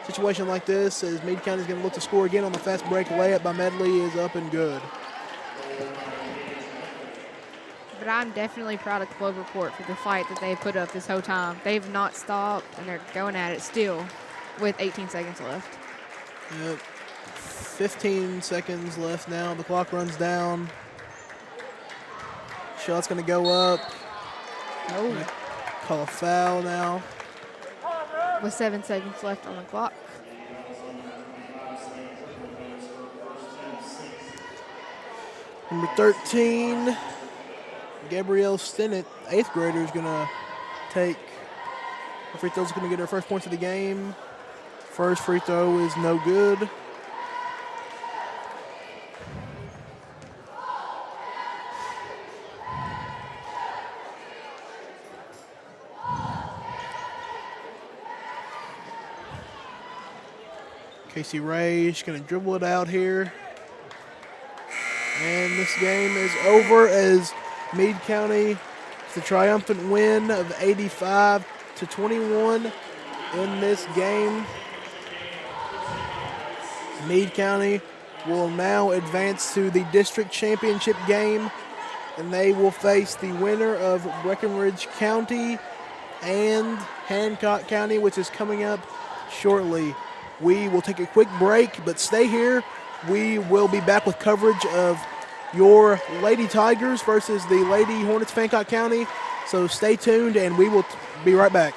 situation like this, as Meade County is going to look to score again on the fast break. Layup by Medley is up and good. But I'm definitely proud of Cloverport for the fight that they put up this whole time. They've not stopped, and they're going at it still with 18 seconds left. Yep. 15 seconds left now. The clock runs down. Shot's going to go up. Oh. Call a foul now. With 7 seconds left on the clock. Number 13, Gabrielle Stinnett, 8th grader, is going to take the free throws, going to get her first points of the game. First free throw is no good. Casey Ray is going to dribble it out here. And this game is over as Meade County gets the triumphant win of 85-21 in this game. Meade County will now advance to the district championship game, and they will face the winner of Breckinridge County and Hancock County, which is coming up shortly. We will take a quick break, but stay here. We will be back with coverage of your Lady Tigers versus the Lady Hornets of Hancock County. So stay tuned, and we will be right back.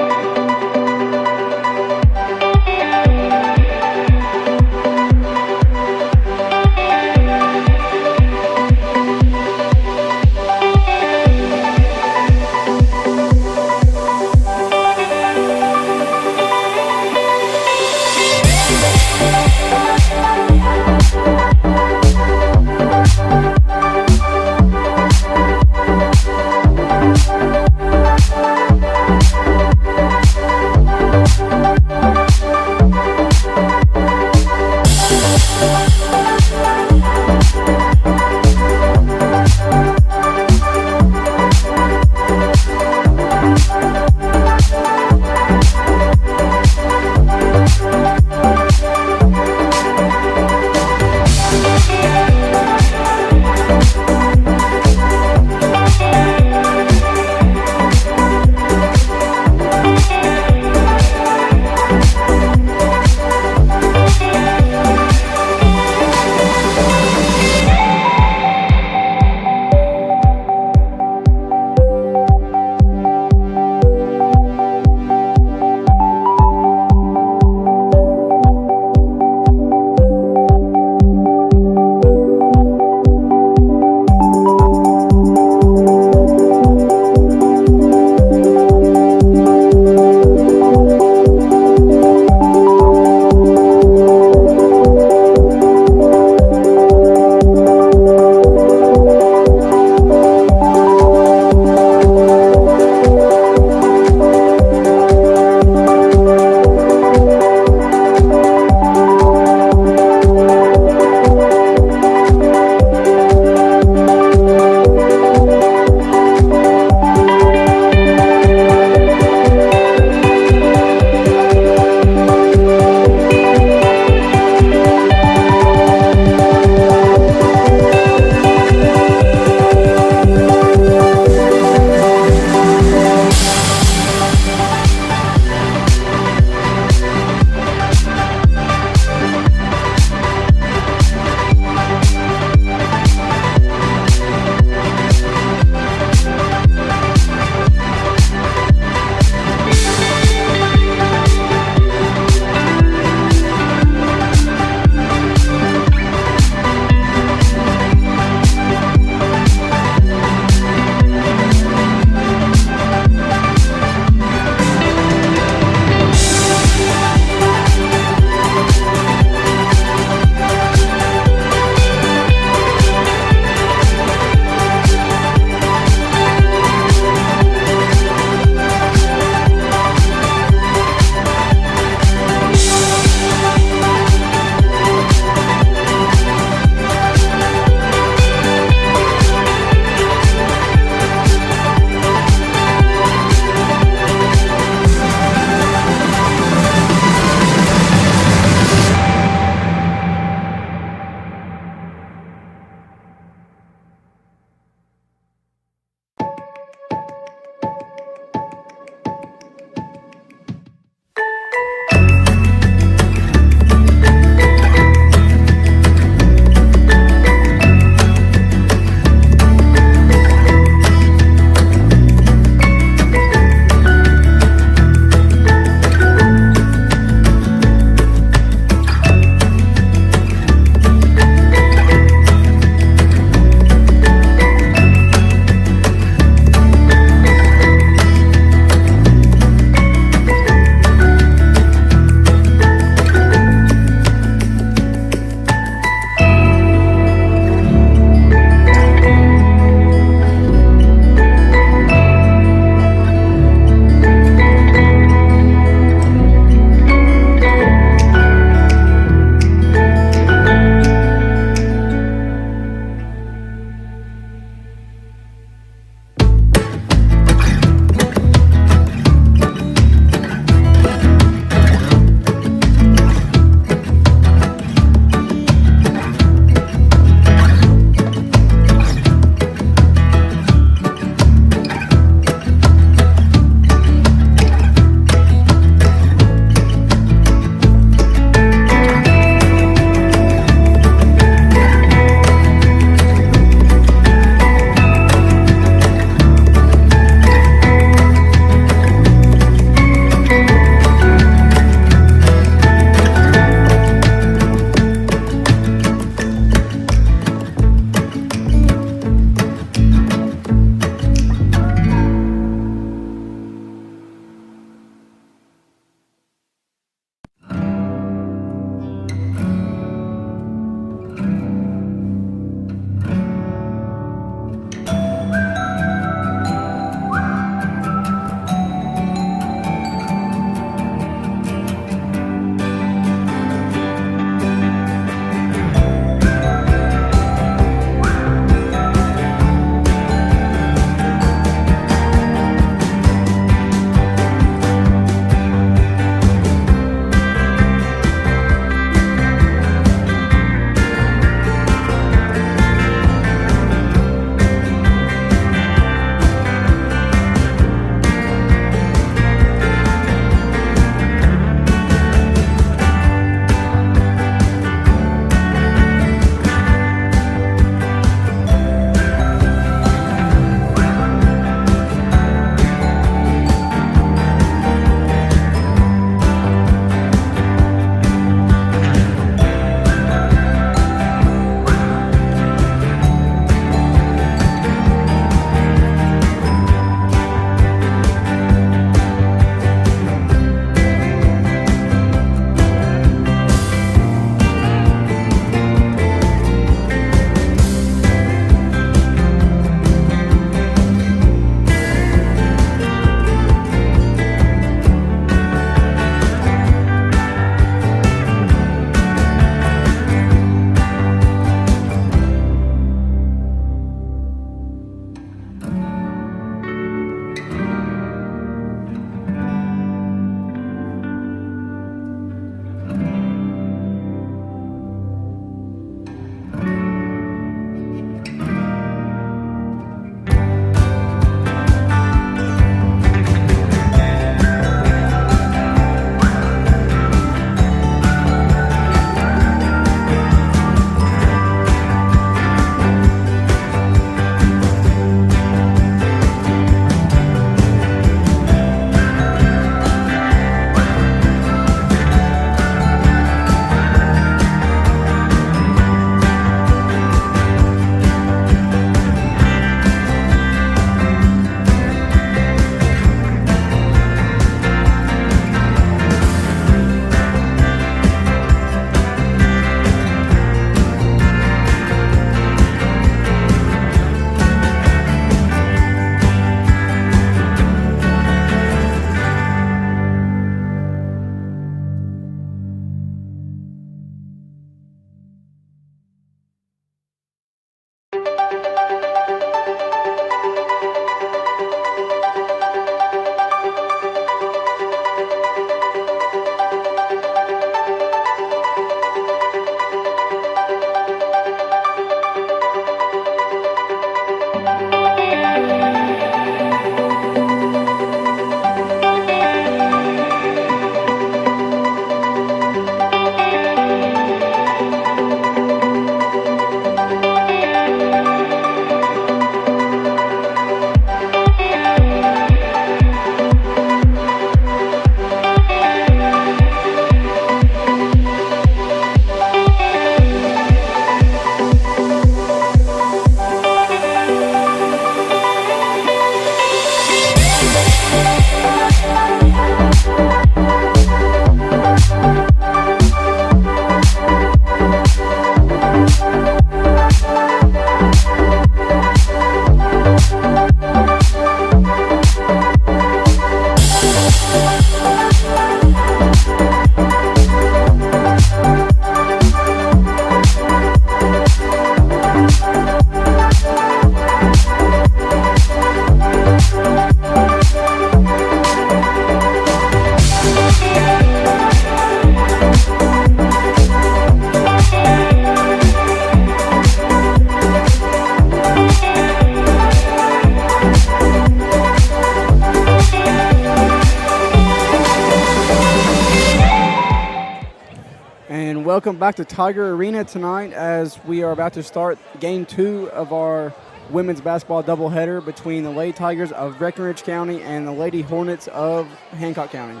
And welcome back to Tiger Arena tonight as we are about to start Game 2 of our women's basketball doubleheader between the Lady Tigers of Breckinridge County and the Lady Hornets of Hancock County.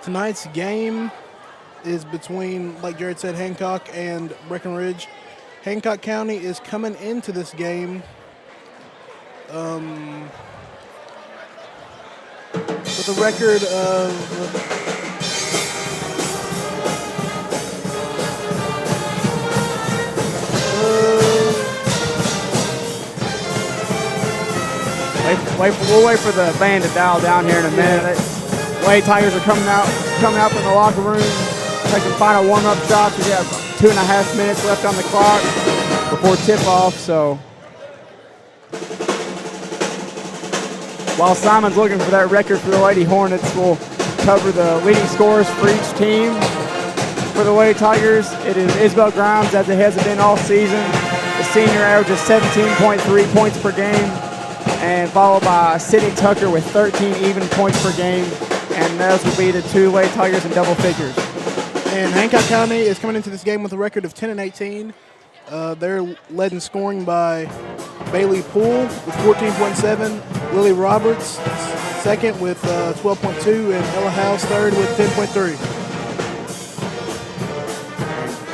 Tonight's game is between, like Jared said, Hancock and Breckinridge. Hancock County is coming into this game with a record of... We'll wait for the band to dial down here in a minute. The Lady Tigers are coming out from the locker room, taking final warm-up shots. We have 2.5 minutes left on the clock before tip-off. So while Simon's looking for that record for the Lady Hornets, we'll cover the leading scorers for each team. For the Lady Tigers, it is Isabel Grimes, as it has been all season. The senior averages 17.3 points per game, and followed by Sydney Tucker with 13 even points per game. And those will be the two Lady Tigers in double figures. And Hancock County is coming into this game with a record of 10-18. They're led in scoring by Bailey Poole with 14.7, Lily Roberts second with 12.2, and Ella House third with 10.3.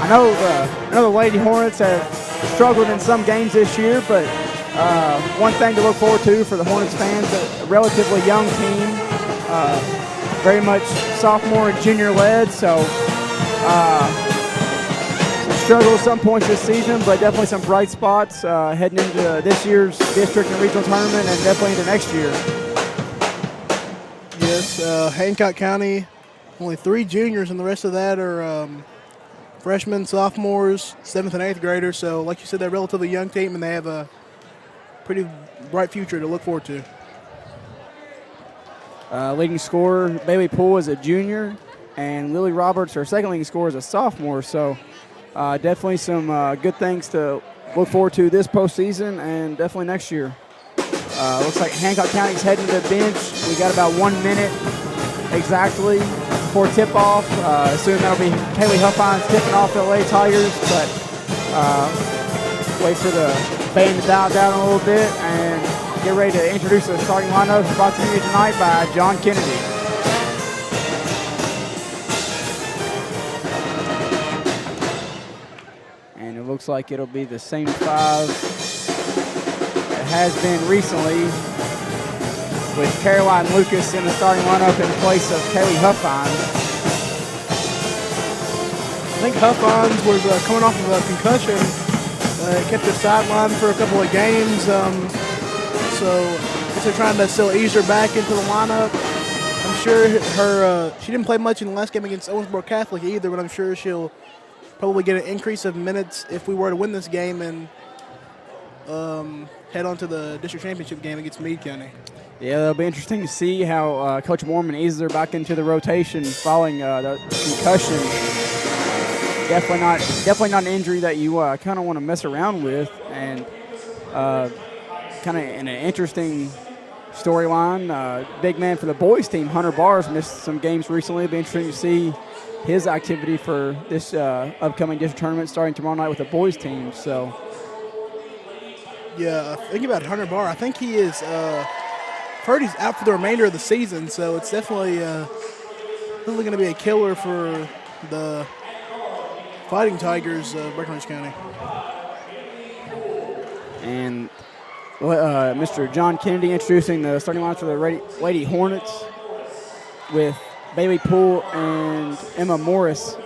I know the Lady Hornets have struggled in some games this year, but one thing to look forward to for the Hornets fans, a relatively young team, very much sophomore and junior led, so some struggle at some points this season, but definitely some bright spots heading into this year's district and regional tournament and definitely into next year. Yes, Hancock County, only 3 juniors, and the rest of that are freshmen, sophomores, 7th and 8th graders. So like you said, they're a relatively young team, and they have a pretty bright future to look forward to. Leading scorer, Bailey Poole, is a junior, and Lily Roberts, our second leading scorer, is a sophomore. So definitely some good things to look forward to this postseason and definitely next year. Looks like Hancock County's heading to the bench. We got about 1 minute exactly before tip-off. Soon that'll be Kaylee Huffines tipping off the Lady Tigers, but wait for the band to dial down a little bit and get ready to introduce the starting lineup brought to you tonight by John Kennedy. And it looks like it'll be the same 5 that has been recently, with Caroline Lucas in the starting lineup in place of Kaylee Huffines. I think Huffines was coming off of a concussion. Kept her sidelined for a couple of games. So I guess they're trying to still ease her back into the lineup. I'm sure she didn't play much in the last game against Owensboro Catholic either, but I'm sure she'll probably get an increase of minutes if we were to win this game and head on to the district championship game against Meade County. Yeah, it'll be interesting to see how Coach Mormon eases her back into the rotation following the concussion. Definitely not an injury that you kind of want to mess around with, and kind of in an interesting storyline. Big man for the boys team, Hunter Bars, missed some games recently. It'll be interesting to see his activity for this upcoming district tournament starting tomorrow night with the boys team. So, yeah, thinking about Hunter Barr, I think he is. Heard he's out for the remainder of the season, so it's definitely going to be a killer for the Fighting Tigers of Breckinridge County. And Mr. John Kennedy introducing the starting line for the Lady Hornets with Bailey Poole and Emma Morris.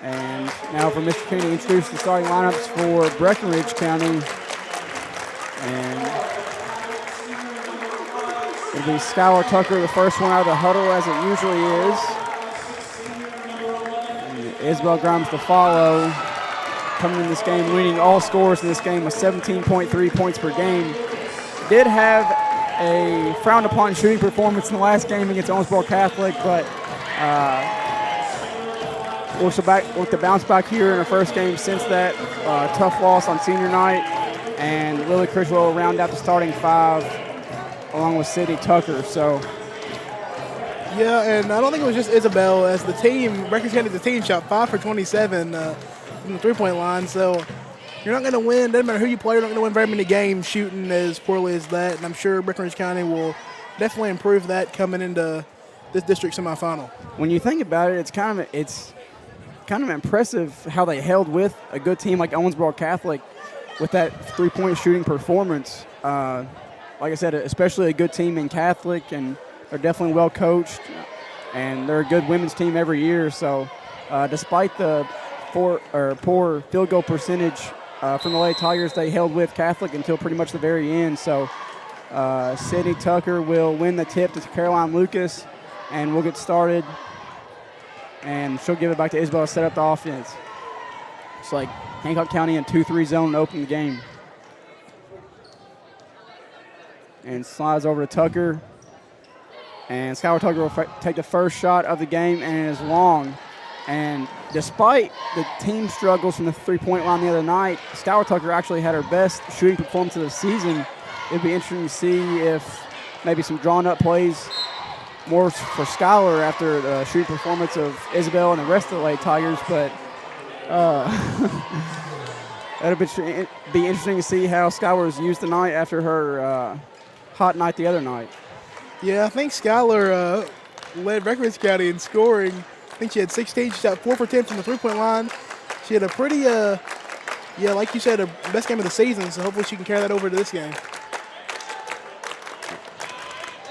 And now for Mr. Kennedy to introduce the starting lineups for Breckinridge County. And it'll be Skylar Tucker, the first one out of the huddle, as it usually is. And Isabel Grimes to follow, coming in this game, leading all scorers in this game with 17.3 points per game. Did have a frowned upon shooting performance in the last game against Owensboro Catholic, but we'll to bounce back here in our first game since that tough loss on senior night, and Lily Critchlow will round out the starting 5 along with Sydney Tucker. So. Yeah, and I don't think it was just Isabel. As the team, Breckinridge County, the team shot 5 for 27 from the three-point line. So you're not going to win. Doesn't matter who you play. You're not going to win very many games shooting as poorly as that. And I'm sure Breckinridge County will definitely improve that coming into this district semifinal. When you think about it, it's kind of impressive how they held with a good team like Owensboro Catholic with that three-point shooting performance. Like I said, especially a good team in Catholic, and they're definitely well coached, and they're a good women's team every year. So despite the poor field goal percentage from the Lady Tigers, they held with Catholic until pretty much the very end. So Sydney Tucker will win the tip to Caroline Lucas, and we'll get started. And she'll give it back to Isabel to set up the offense. It's like Hancock County in 2-3 zone to open the game. And slides over to Tucker. And Skylar Tucker will take the first shot of the game, and it is long. And despite the team struggles from the three-point line the other night, Skylar Tucker actually had her best shooting performance of the season. It'd be interesting to see if maybe some drawn-up plays more for Skylar after the shooting performance of Isabel and the rest of the Lady Tigers. But that'll be interesting to see how Skylar was used tonight after her hot night the other night. Yeah, I think Skylar led Breckinridge County in scoring. I think she had 16. She shot 4 for 10 from the three-point line. She had a pretty, like you said, her best game of the season, so hopefully she can carry that over to this game.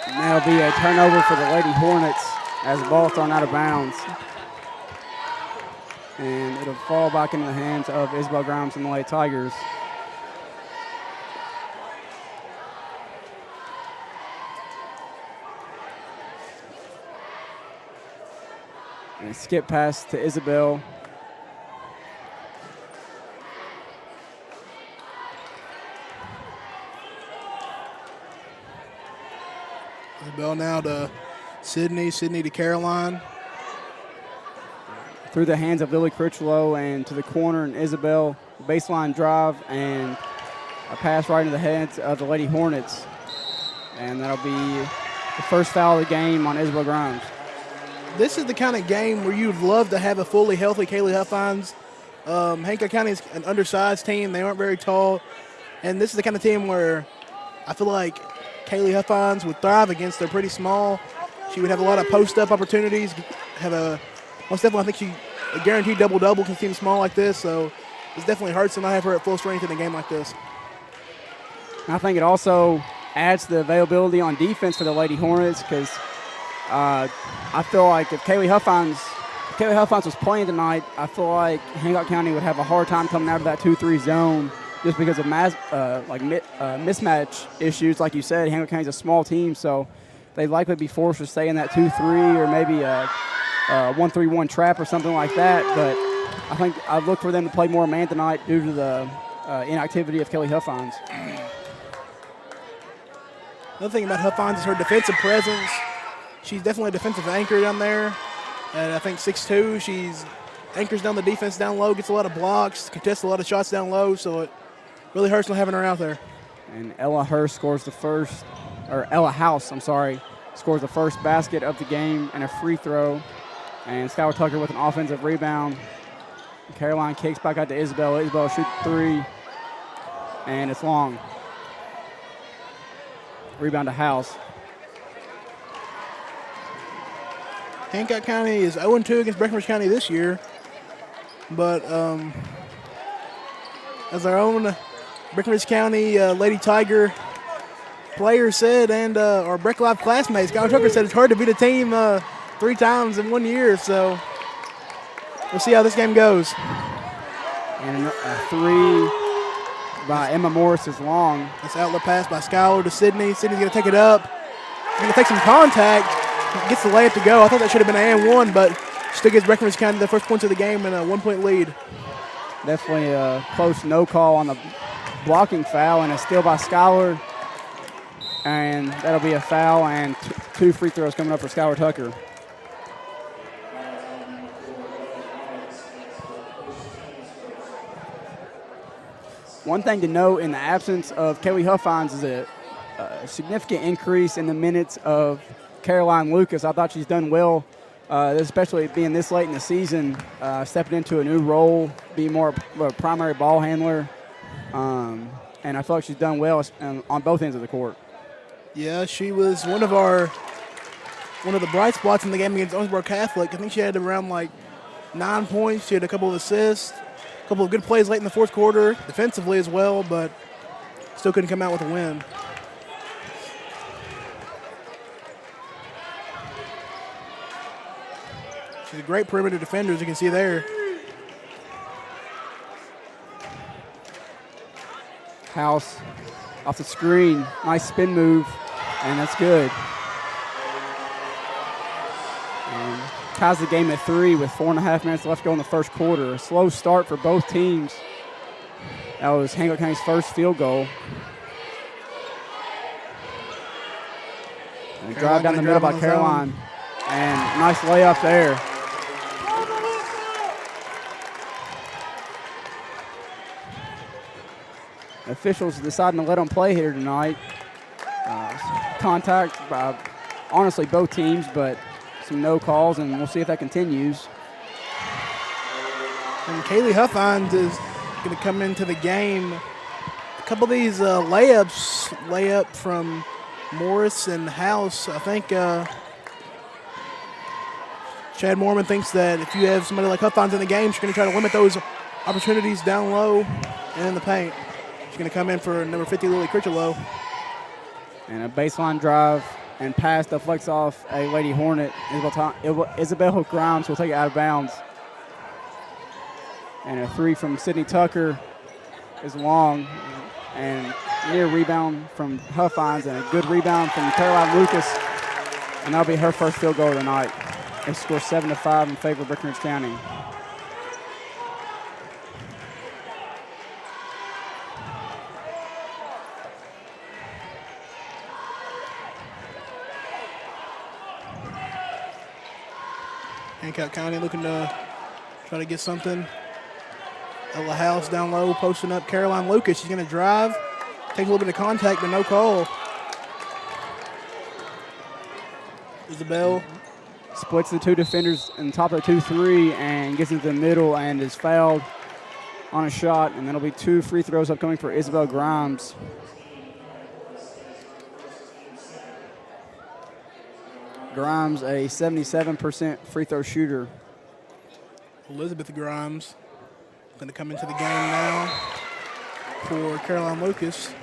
And that'll be a turnover for the Lady Hornets as the ball thrown out of bounds. And it'll fall back into the hands of Isabel Grimes and the Lady Tigers. And a skip pass to Isabel. Isabel now to Sydney to Caroline. Through the hands of Lily Critchlow and to the corner, and Isabel, baseline drive, and a pass right into the hands of the Lady Hornets. And that'll be the first foul of the game on Isabel Grimes. This is the kind of game where you'd love to have a fully healthy Kaylee Huffines. Hancock County is an undersized team. They aren't very tall. And this is the kind of team where I feel like Kaylee Huffines would thrive against. They're pretty small. She would have a lot of post-up opportunities. Most definitely, I think she a guaranteed double-double can team small like this. So it definitely hurts to not have her at full strength in a game like this. I think it also adds to the availability on defense for the Lady Hornets, because I feel like if Kaylee Huffines was playing tonight, I feel like Hancock County would have a hard time coming out of that 2-3 zone just because of mismatch issues. Like you said, Hancock County's a small team, so they'd likely be forced to stay in that 2-3 or maybe a 1-3-1 trap or something like that. But I think I'd look for them to play more man tonight due to the inactivity of Kaylee Huffines. Another thing about Huffines is her defensive presence. She's definitely a defensive anchor down there. And I think 6'2", she's anchors down the defense down low, gets a lot of blocks, contests a lot of shots down low, so it really hurts not having her out there. And Ella House, scores the first basket of the game and a free throw. And Skylar Tucker with an offensive rebound. Caroline kicks back out to Isabel. Isabel shoots 3, and it's long. Rebound to House. Hancock County is 0-2 against Breckinridge County this year. But as our own Breckinridge County Lady Tiger player said, and our Breck Live classmates, Skylar Tucker said it's hard to beat a team 3 times in 1 year. So we'll see how this game goes. And a 3 by Emma Morris is long. This outlet pass by Skylar to Sydney. Sydney's going to take it up. She's going to take some contact. Gets the layup to go. I thought that should have been an and 1, but still gives Breckinridge County the first points of the game and a 1-point lead. Definitely a close no call on the blocking foul, and a steal by Skylar. and that'll be a foul and 2 free throws coming up for Skylar Tucker. One thing to note in the absence of Kaylee Huffines is a significant increase in the minutes of Caroline Lucas. I thought she's done well, especially being this late in the season, stepping into a new role, being more of a primary ball handler. And I feel like she's done well on both ends of the court. Yeah, she was one of the bright spots in the game against Owensboro Catholic. I think she had around like 9 points. She had a couple of assists, a couple of good plays late in the fourth quarter, defensively as well, but still couldn't come out with a win. She's a great perimeter defender, as you can see there. House off the screen, nice spin move, and that's good. And ties the game at 3 with 4.5 minutes left to go in the first quarter. A slow start for both teams. That was Hancock County's first field goal. And drive down the middle by Caroline, and nice layup there. Officials deciding to let them play here tonight. Contact by, honestly, both teams, but some no calls, and we'll see if that continues. And Kaylee Huffines is going to come into the game. A couple of these layup from Morris and House. I think Chad Mormon thinks that if you have somebody like Huffines in the game, she's going to try to limit those opportunities down low and in the paint. She's going to come in for number 50, Lily Critchlow. And a baseline drive and pass deflects off a Lady Hornet. Isabel Grimes will take it out of bounds. And a 3 from Sydney Tucker is long. And near rebound from Huffines, and a good rebound from Caroline Lucas. And that'll be her first field goal of the night. They score 7-5 in favor of Breckinridge County. Hancock County looking to try to get something. Ella House down low, posting up Caroline Lucas. She's going to drive, take a little bit of contact, but no call. Isabel splits the 2 defenders in the top of the 2-3 and gets into the middle and is fouled on a shot, and that'll be 2 free throws upcoming for Isabel Grimes. Grimes, a 77% free throw shooter. Elizabeth Grimes going to come into the game now for Caroline Lucas.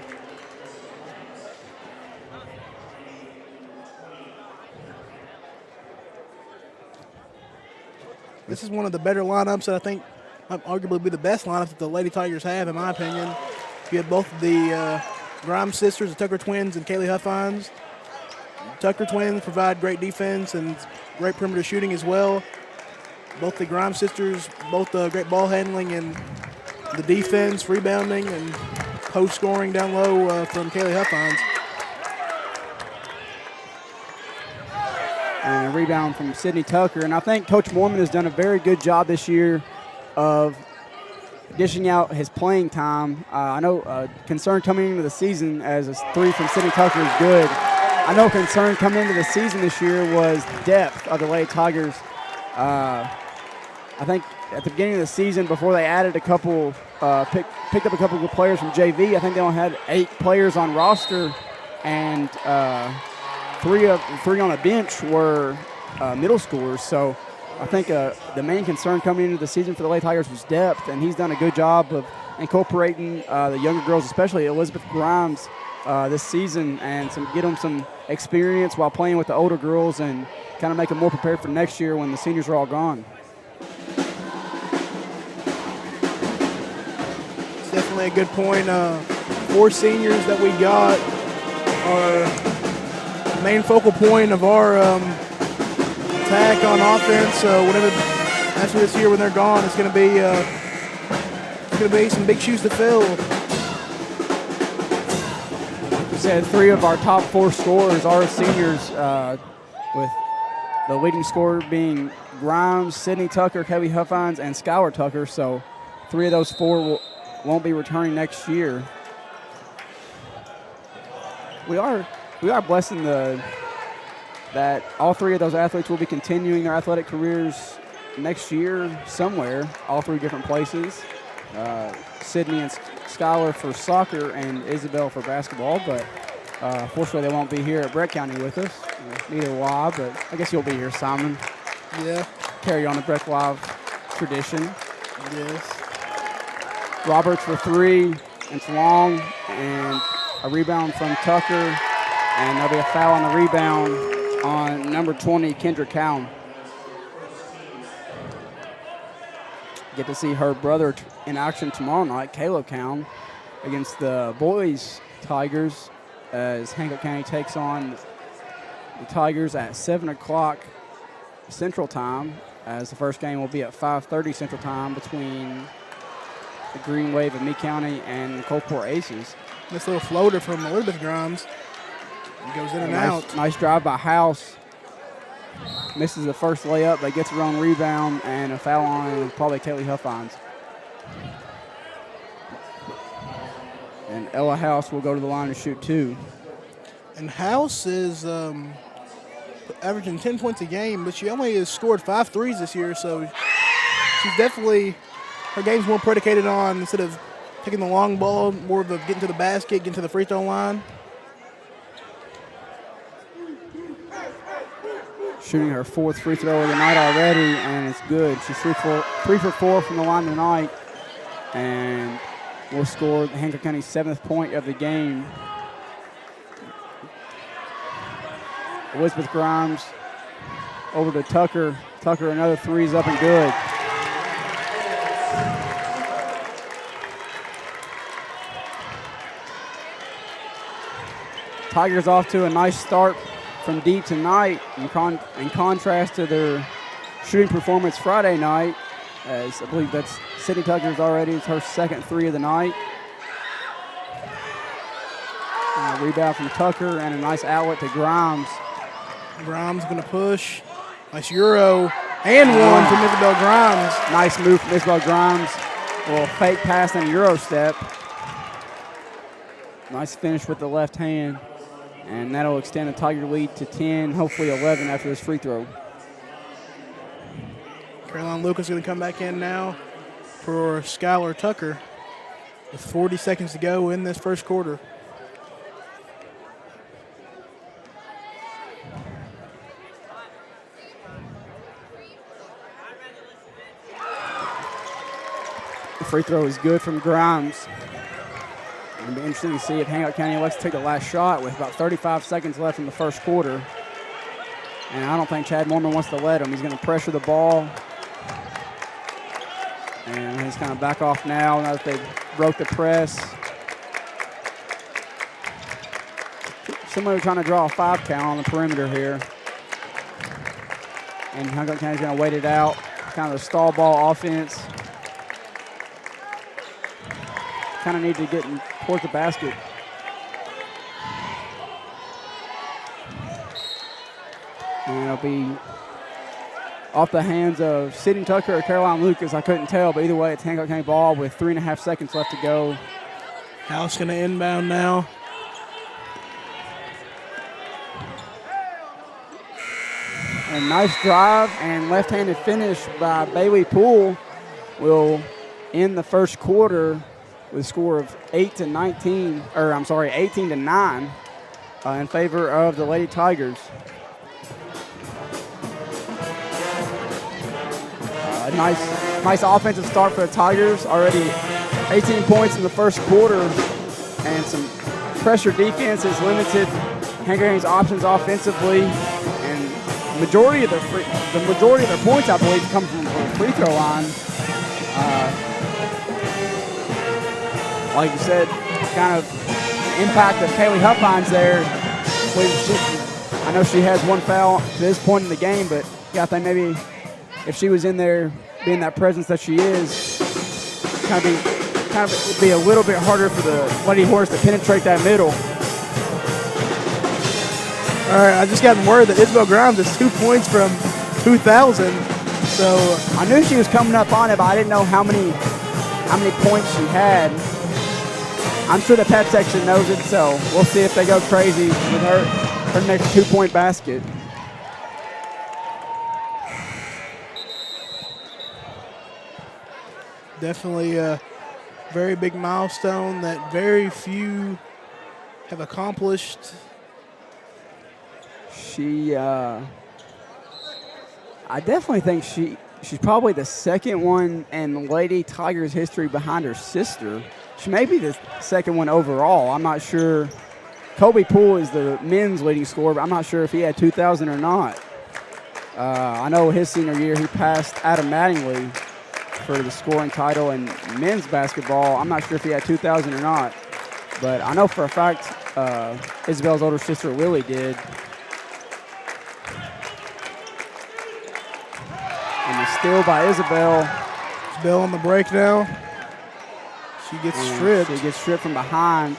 This is one of the better lineups that I think might arguably be the best lineup that the Lady Tigers have, in my opinion. You have both the Grimes sisters, the Tucker twins, and Kaylee Huffines. Tucker twins provide great defense and great perimeter shooting as well. Both the Grimes sisters, both great ball handling and the defense, rebounding, and post scoring down low from Kaylee Huffines. And a rebound from Sydney Tucker. And I think Coach Mormon has done a very good job this year of dishing out his playing time. I know concern coming into the season as a 3 from Sydney Tucker is good. I know concern coming into the season this year was depth of the Lady Tigers. I think at the beginning of the season, before they added a couple, picked up a couple of players from JV, I think they only had 8 players on roster, and 3 on the bench were middle schoolers. So I think the main concern coming into the season for the Lady Tigers was depth, and he's done a good job of incorporating the younger girls, especially Elizabeth Grimes, this season, and get them some experience while playing with the older girls and kind of make them more prepared for next year when the seniors are all gone. It's definitely a good point. 4 seniors that we got are the main focal point of our attack on offense. Whatever after this year when they're gone, it's going to be some big shoes to fill. we said, 3 of our top 4 scorers are seniors, with the leading scorer being Grimes, Sydney Tucker, Kelly Huffines, and Skylar Tucker. So 3 of those 4 won't be returning next year. We are blessing that all 3 of those athletes will be continuing their athletic careers next year somewhere, all 3 different places. Sydney and Skylar for soccer and Isabel for basketball, but fortunately they won't be here at Breck County with us. Neither will I, but I guess you'll be here, Simon. Yeah. Carry on the Breck Live tradition. Yes. Roberts for 3, and it's long, and a rebound from Tucker, and there'll be a foul on the rebound on number 20, Kendra Cowan. Get to see her brother in action tomorrow night, Caleb Cowan, against the boys Tigers, as Hancock County takes on the Tigers at 7 o'clock Central Time, as the first game will be at 5:30 Central Time between the Green Wave of Meade County and the Cloverport Aces. This little floater from Elizabeth Grimes. It goes in and out. Nice drive by House. Misses the first layup, but gets her own rebound, and a foul on probably Kelly Huffines. And Ella House will go to the line to shoot 2. And House is averaging 10 points a game, but she only has scored 5 threes this year, so she's definitely, her game's more predicated on, instead of taking the long ball, more of the getting to the basket, getting to the free throw line. Shooting her 4th free throw of the night already, and it's good. She's 3 for 4 from the line tonight, and will score Hancock County's 7th point of the game. Elizabeth Grimes over to Tucker. Tucker, another 3 is up and good. Tigers off to a nice start from deep tonight, in contrast to their shooting performance Friday night, as I believe that's Sydney Tucker's already. It's her 2nd 3 of the night. And a rebound from Tucker and a nice outlet to Grimes. Grimes going to push. Nice Euro and one from Isabel Grimes. Nice move from Isabel Grimes. A little fake pass and a Euro step. Nice finish with the left hand. And that'll extend the Tiger lead to 10, hopefully 11 after this free throw. Caroline Lucas is going to come back in now for Skylar Tucker with 40 seconds to go in this first quarter. The free throw is good from Grimes. It'll be interesting to see if Hancock County elects to take the last shot with about 35 seconds left in the first quarter. And I don't think Chad Mormon wants to let him. He's going to pressure the ball. And he's kind of back off now that they broke the press. Somebody trying to draw a 5 count on the perimeter here. And Hancock County's going to wait it out. Kind of a stall ball offense. Kind of need to get towards the basket. And it'll be off the hands of Sydney Tucker or Caroline Lucas. I couldn't tell, but either way, it's Hancock County ball with 3.5 seconds left to go. House going to inbound now. A nice drive and left-handed finish by Bailey Poole will end the first quarter with a score of 18 to 9 in favor of the Lady Tigers. Nice offensive start for the Tigers. Already 18 points in the first quarter, and some pressure defense has limited Hancock County's options offensively. And the majority of their points, I believe, come from the free throw line. Like you said, kind of the impact of Kaylee Huffines there. I know she has 1 foul to this point in the game, but yeah, I think maybe if she was in there, being that presence that she is, it'd be a little bit harder for the Lady Horse to penetrate that middle. All right, I just got word that Isabel Grimes is 2 points from 2,000. So I knew she was coming up on it, but I didn't know how many points she had. I'm sure the pep section knows it, so we'll see if they go crazy with her next 2-point basket. definitely a very big milestone that very few have accomplished. I definitely think she's probably the second one in Lady Tigers history behind her sister. She may be the second one overall. I'm not sure. Kobe Poole is the men's leading scorer, but I'm not sure if he had 2,000 or not. I know his senior year he passed Adam Mattingly for the scoring title in men's basketball. I'm not sure if he had 2,000 or not, but I know for a fact Isabel's older sister Lily did. And the steal by Isabel. Isabel on the break now. She gets stripped. She gets stripped from behind,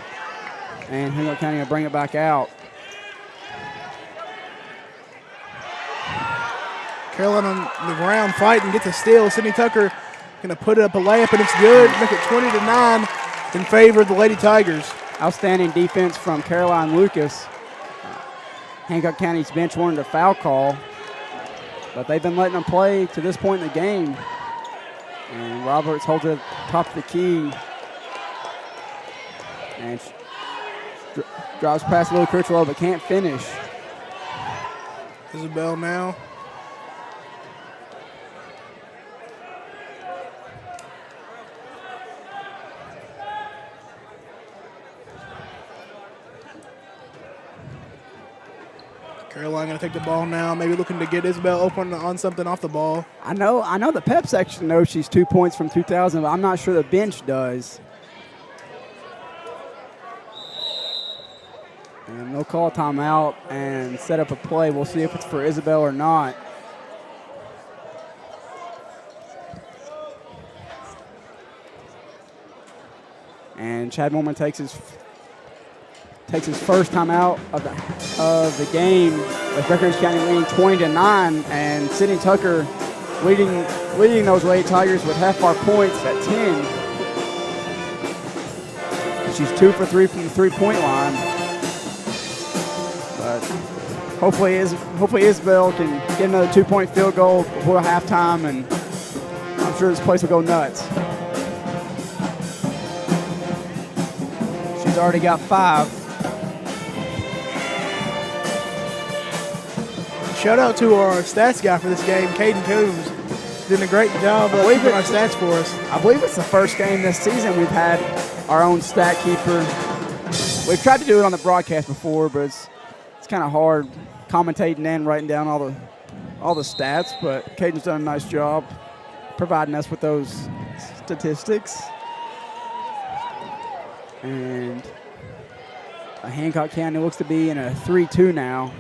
and Hancock County will bring it back out. Caroline on the ground fighting, gets a steal. Sydney Tucker going to put up a layup, and it's good. Make it 20-9 in favor of the Lady Tigers. Outstanding defense from Caroline Lucas. Hancock County's bench wanted a foul call, but they've been letting them play to this point in the game. And Roberts holds it top of the key. And drives past Lily Critchlow, but can't finish. Isabel now. Caroline going to take the ball now, maybe looking to get Isabel open on something off the ball. I know the pep section knows she's 2 points from 2,000, but I'm not sure the bench does. And they'll call a timeout and set up a play. We'll see if it's for Isabel or not. And Chad Mormon takes his first timeout of the game with Breckinridge County leading 20-9, and Sydney Tucker leading those Lady Tigers with half-bar points at 10. She's 2 for 3 from the three-point line. But hopefully Isabel can get another 2-point field goal before halftime, and I'm sure this place will go nuts. She's already got 5. Shout out to our stats guy for this game, Caden Coombs. Doing a great job of keeping our stats for us. I believe it's the first game this season we've had our own stat keeper. We've tried to do it on the broadcast before, but it's kind of hard commentating and writing down all the stats, but Caden's done a nice job providing us with those statistics. And Hancock County looks to be in a 3-2 now.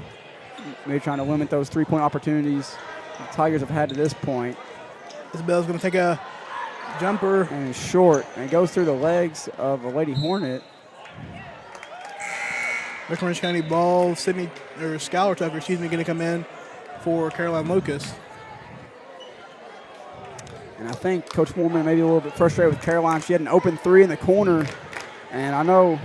Maybe trying to limit those 3-point opportunities the Tigers have had to this point. Isabel's going to take a jumper. And it's short, and it goes through the legs of a Lady Hornet. Breckinridge County ball. Skylar Tucker, going to come in for Caroline Lucas. And I think Coach Moorman may be a little bit frustrated with Caroline. She had an open 3 in the corner, and I know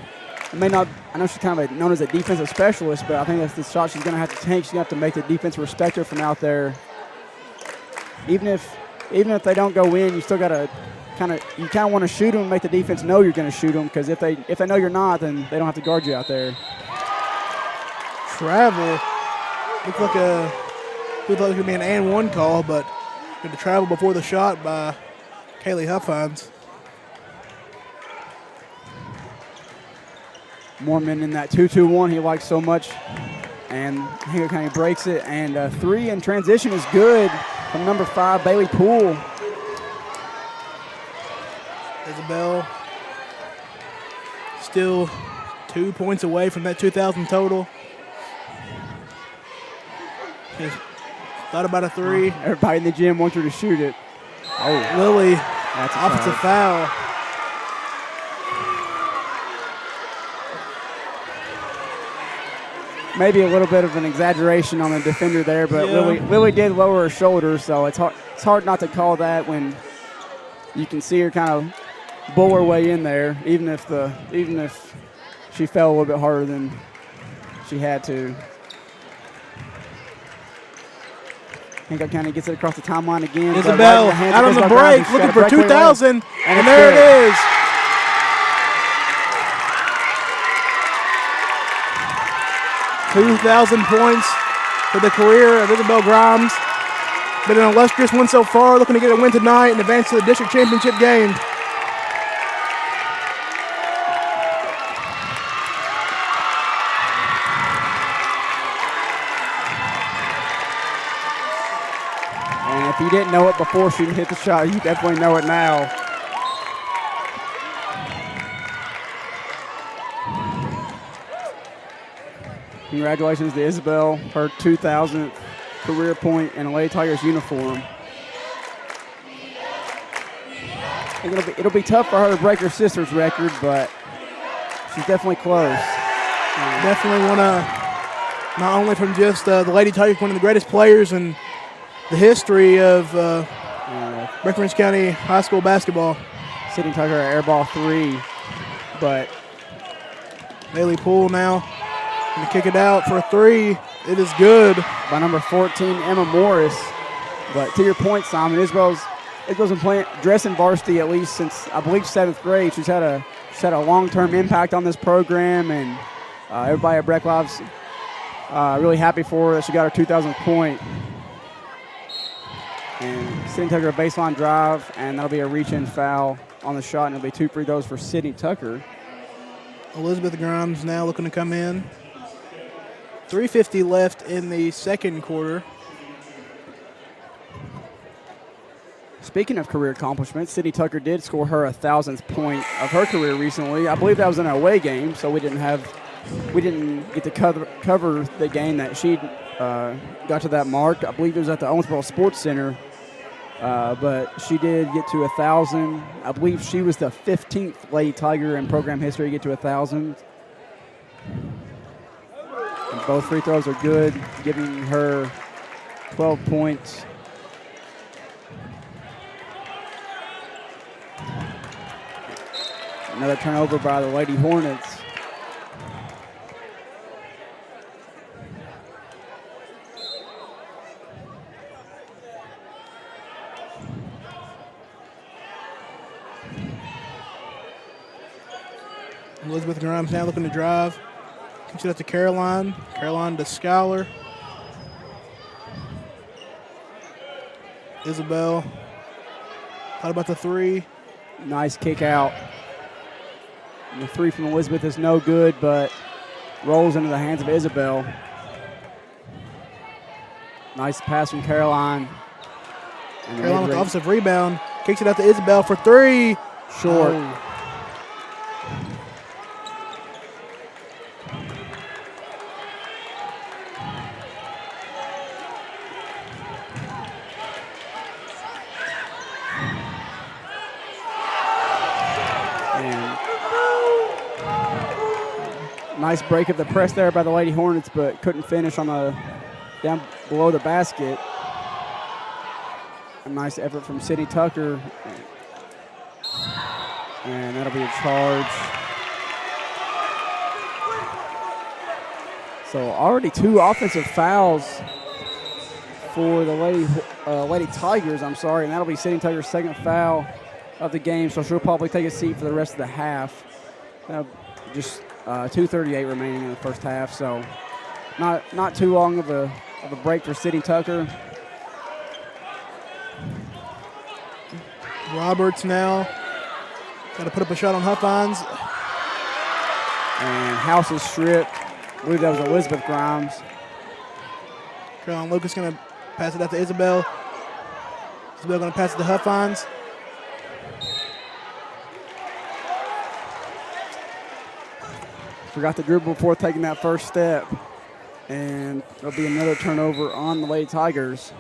she's kind of known as a defensive specialist, but I think that's the shot she's going to have to take. She's going to have to make the defense respect her from out there. Even if they don't go in, you still got to kind of want to shoot them and make the defense know you're going to shoot them, because if they know you're not, then they don't have to guard you out there. Travel. Looked like it could be an and one call, but good to travel before the shot by Kaylee Huffines. Mormon in that 2-2-1 he likes so much, and Hancock County breaks it, and 3 in transition is good from number 5, Bailey Poole. Isabel still 2 points away from that 2,000 total. Just thought about a 3. Everybody in the gym wants her to shoot it. Oh, Lily, that's offensive foul. maybe a little bit of an exaggeration on the defender there, but Lily did lower her shoulders, so it's hard not to call that when you can see her kind of bull her way in there, even if she fell a little bit harder than she had to. Hancock County gets it across the timeline again. Isabel out on the break, looking for 2,000, and there it is. $2,000 points for the career of Isabel Grimes. Been an illustrious one so far, looking to get a win tonight and advance to the district championship game. And if you didn't know it before she hit the shot, you definitely know it now. Congratulations to Isabel, her 2,000th career point in a Lady Tigers uniform. I think it'll be tough for her to break her sister's record, but she's definitely close. Definitely one of, not only from just the Lady Tigers, one of the greatest players in the history of Breckinridge County High School basketball. Sydney Tucker airball 3, but Bailey Poole now going to kick it out for a 3. It is good. By number 14, Emma Morris. But to your point, Simon, Isabel's been playing dressing varsity at least since, I believe, 7th grade. She's had a long-term impact on this program, and everybody at Breck Live's really happy for her that she got her 2,000th point. And Sydney Tucker a baseline drive, and that'll be a reach-in foul on the shot, and it'll be 2 free throws for Sydney Tucker. Elizabeth Grimes now looking to come in. 3:50 left in the second quarter. Speaking of career accomplishments, Sydney Tucker did score her 1,000th point of her career recently. I believe that was in an away game, so we didn't get to cover the game that she got to that mark. I believe it was at the Owensboro Sports Center, but she did get to 1,000. I believe she was the 15th Lady Tiger in program history to get to 1,000. And both free throws are good, giving her 12 points. Another turnover by the Lady Hornets. Elizabeth Grimes now looking to drive. Kicks it up to Caroline. Caroline to Schuyler. Isabel. Thought about the 3. Nice kick out. And the 3 from Elizabeth is no good, but rolls into the hands of Isabel. Nice pass from Caroline. And Caroline with the offensive rebound. Kicks it out to Isabel for 3. Short. Oh. Nice break of the press there by the Lady Hornets, but couldn't finish on the down below the basket. A nice effort from Sydney Tucker. And that'll be a charge. So already 2 offensive fouls for the Lady Tigers, and that'll be Sydney Tucker's 2nd foul of the game, so she'll probably take a seat for the rest of the half. Just 2:38 remaining in the first half, so not too long of a break for Sydney Tucker. Roberts now got to put up a shot on Huffines. And House is stripped. I believe that was Elizabeth Grimes. Caroline Lucas going to pass it out to Isabel. Isabel going to pass it to Huffines. Forgot to dribble before taking that first step. And there'll be another turnover on the Lady Tigers.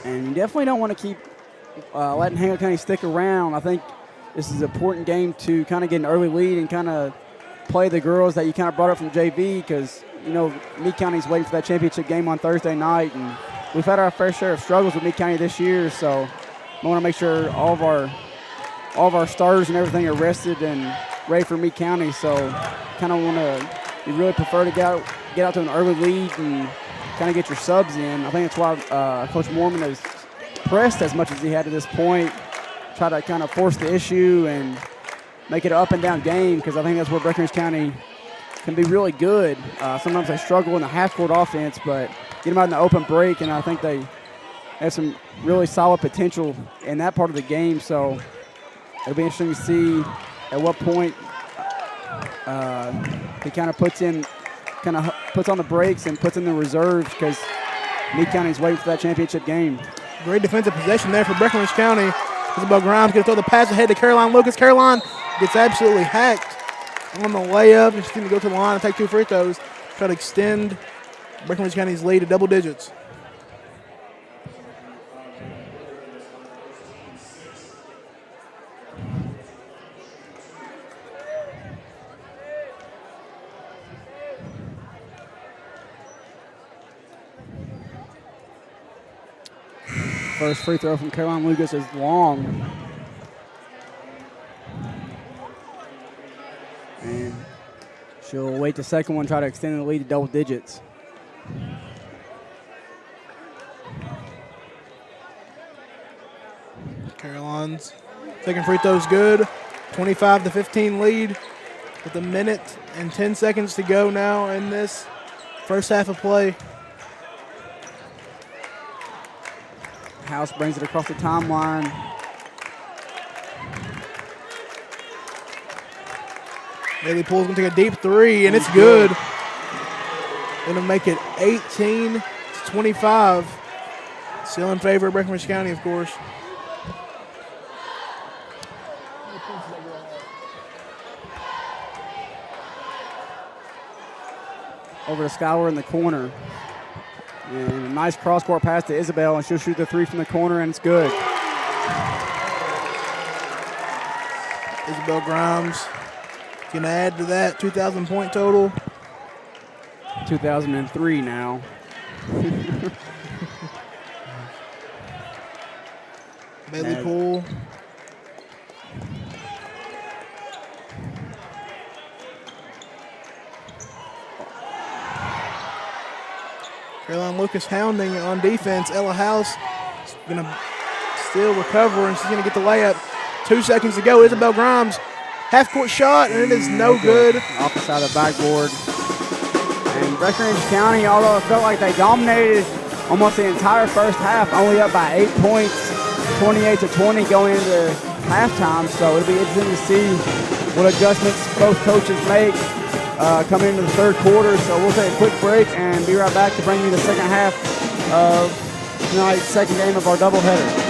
And you definitely don't want to keep letting Hancock County stick around. I think this is an important game to kind of get an early lead and kind of play the girls that you kind of brought up from JV because, you know, Meade County's waiting for that championship game on Thursday night, and we've had our fair share of struggles with Meade County this year, so we want to make sure all of our starters and everything are rested and ready for Meade County. So kind of want to, we really prefer to get out to an early lead and kind of get your subs in. I think that's why Coach Mormon has pressed as much as he had to this point, try to kind of force the issue and make it an up and down game, because I think that's where Breckinridge County can be really good. Sometimes they struggle in the half-court offense, but get them out in the open break, and I think they have some really solid potential in that part of the game. So it'll be interesting to see at what point he kind of puts on the brakes and puts in the reserves, because Meade County's waiting for that championship game. Great defensive possession there for Breckinridge County. Isabel Grimes going to throw the pass ahead to Caroline Lucas. Caroline gets absolutely hacked on the layup. She's going to go to the line and take 2 free throws, try to extend Breckinridge County's lead to double digits. First free throw from Caroline Lucas is long. And she'll wait the second one, try to extend the lead to double digits. Caroline's second free throw's good. 25-15 lead with 1 minute and 10 seconds to go now in this first half of play. House brings it across the timeline. Bailey Poole's going to take a deep 3, and it's good. Going to make it 18-25. Still in favor of Breckinridge County, of course. Over to Schuyler in the corner. And a nice cross-court pass to Isabel, and she'll shoot the 3 from the corner, and it's good. Isabel Grimes going to add to that 2,000-point total. 2003 now. Bailey Poole. Caroline Lucas hounding on defense. Ella House is going to still recover, and she's going to get the layup. 2 seconds to go. Isabel Grimes, half-court shot, and it is no good. Off the side of the backboard. And Breckinridge County, although it felt like they dominated almost the entire first half, only up by 8 points, 28-20 going into halftime. So it'll be interesting to see what adjustments both coaches make coming into the third quarter. So we'll take a quick break and be right back to bring you the second half of tonight's second game of our doubleheader.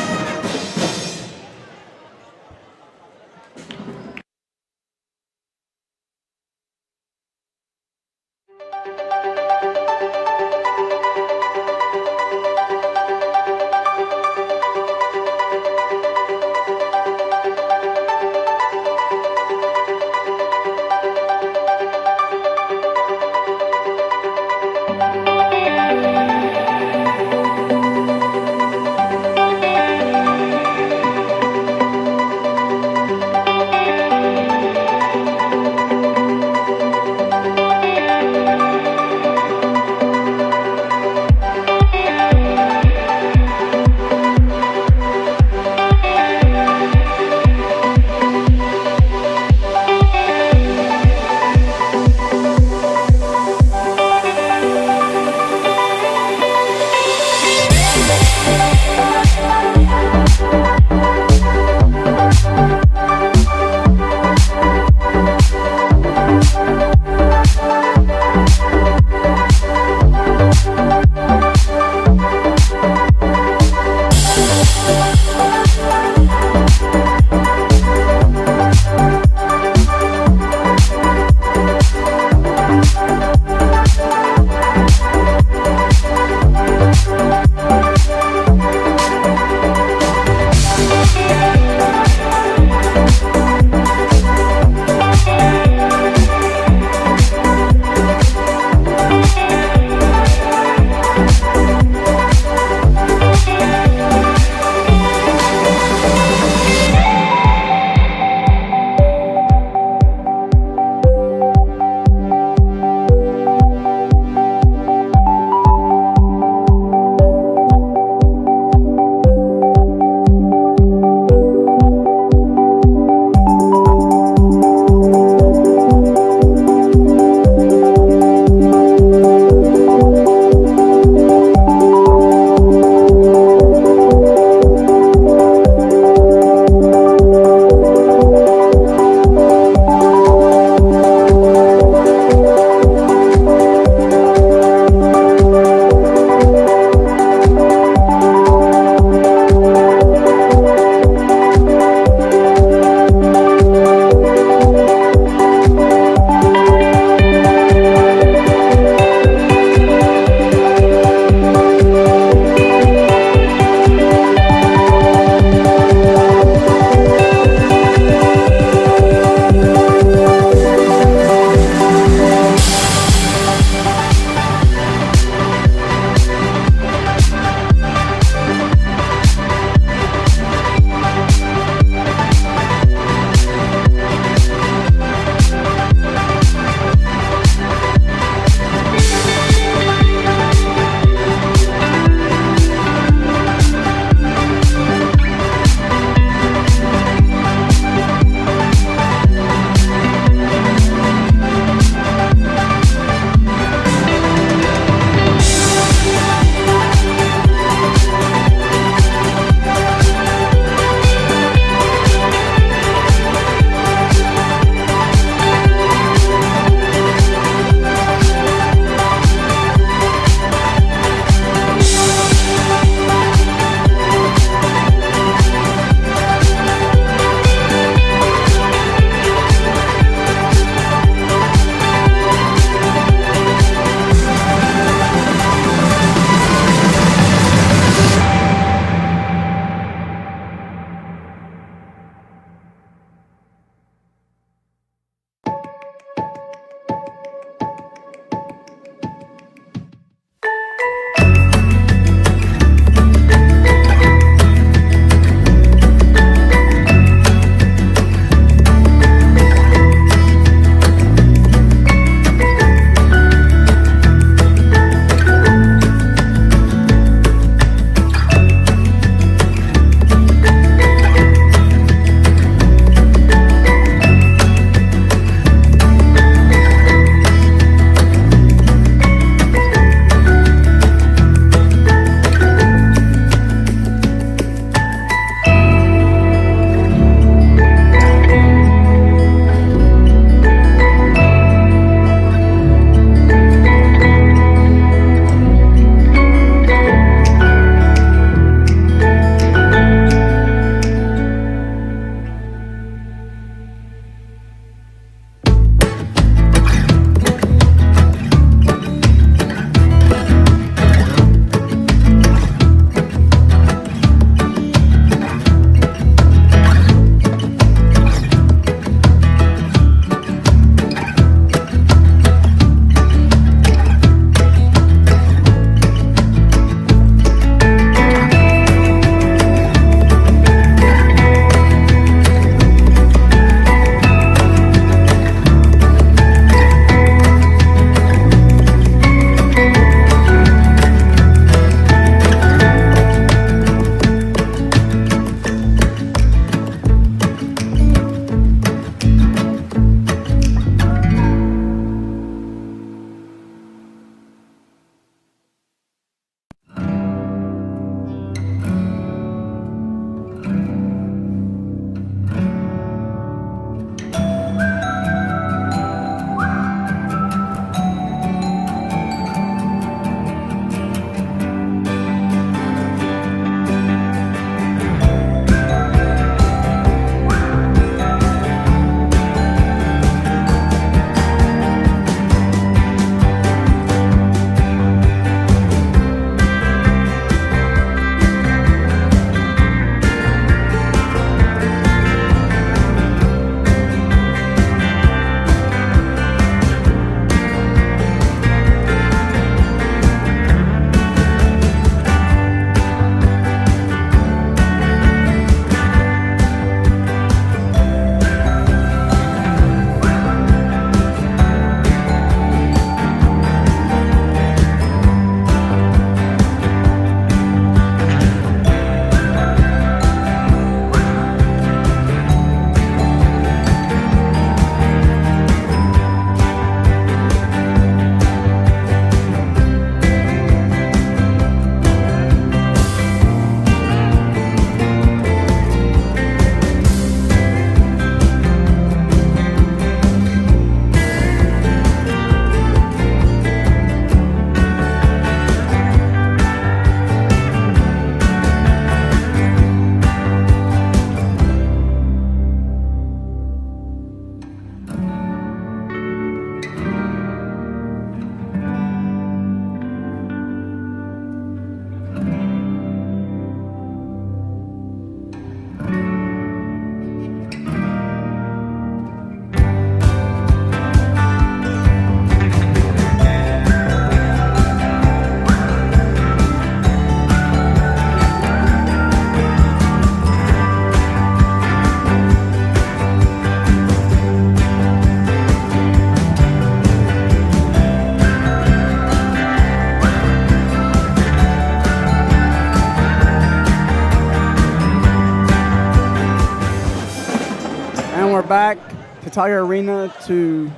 back to Tiger Arena to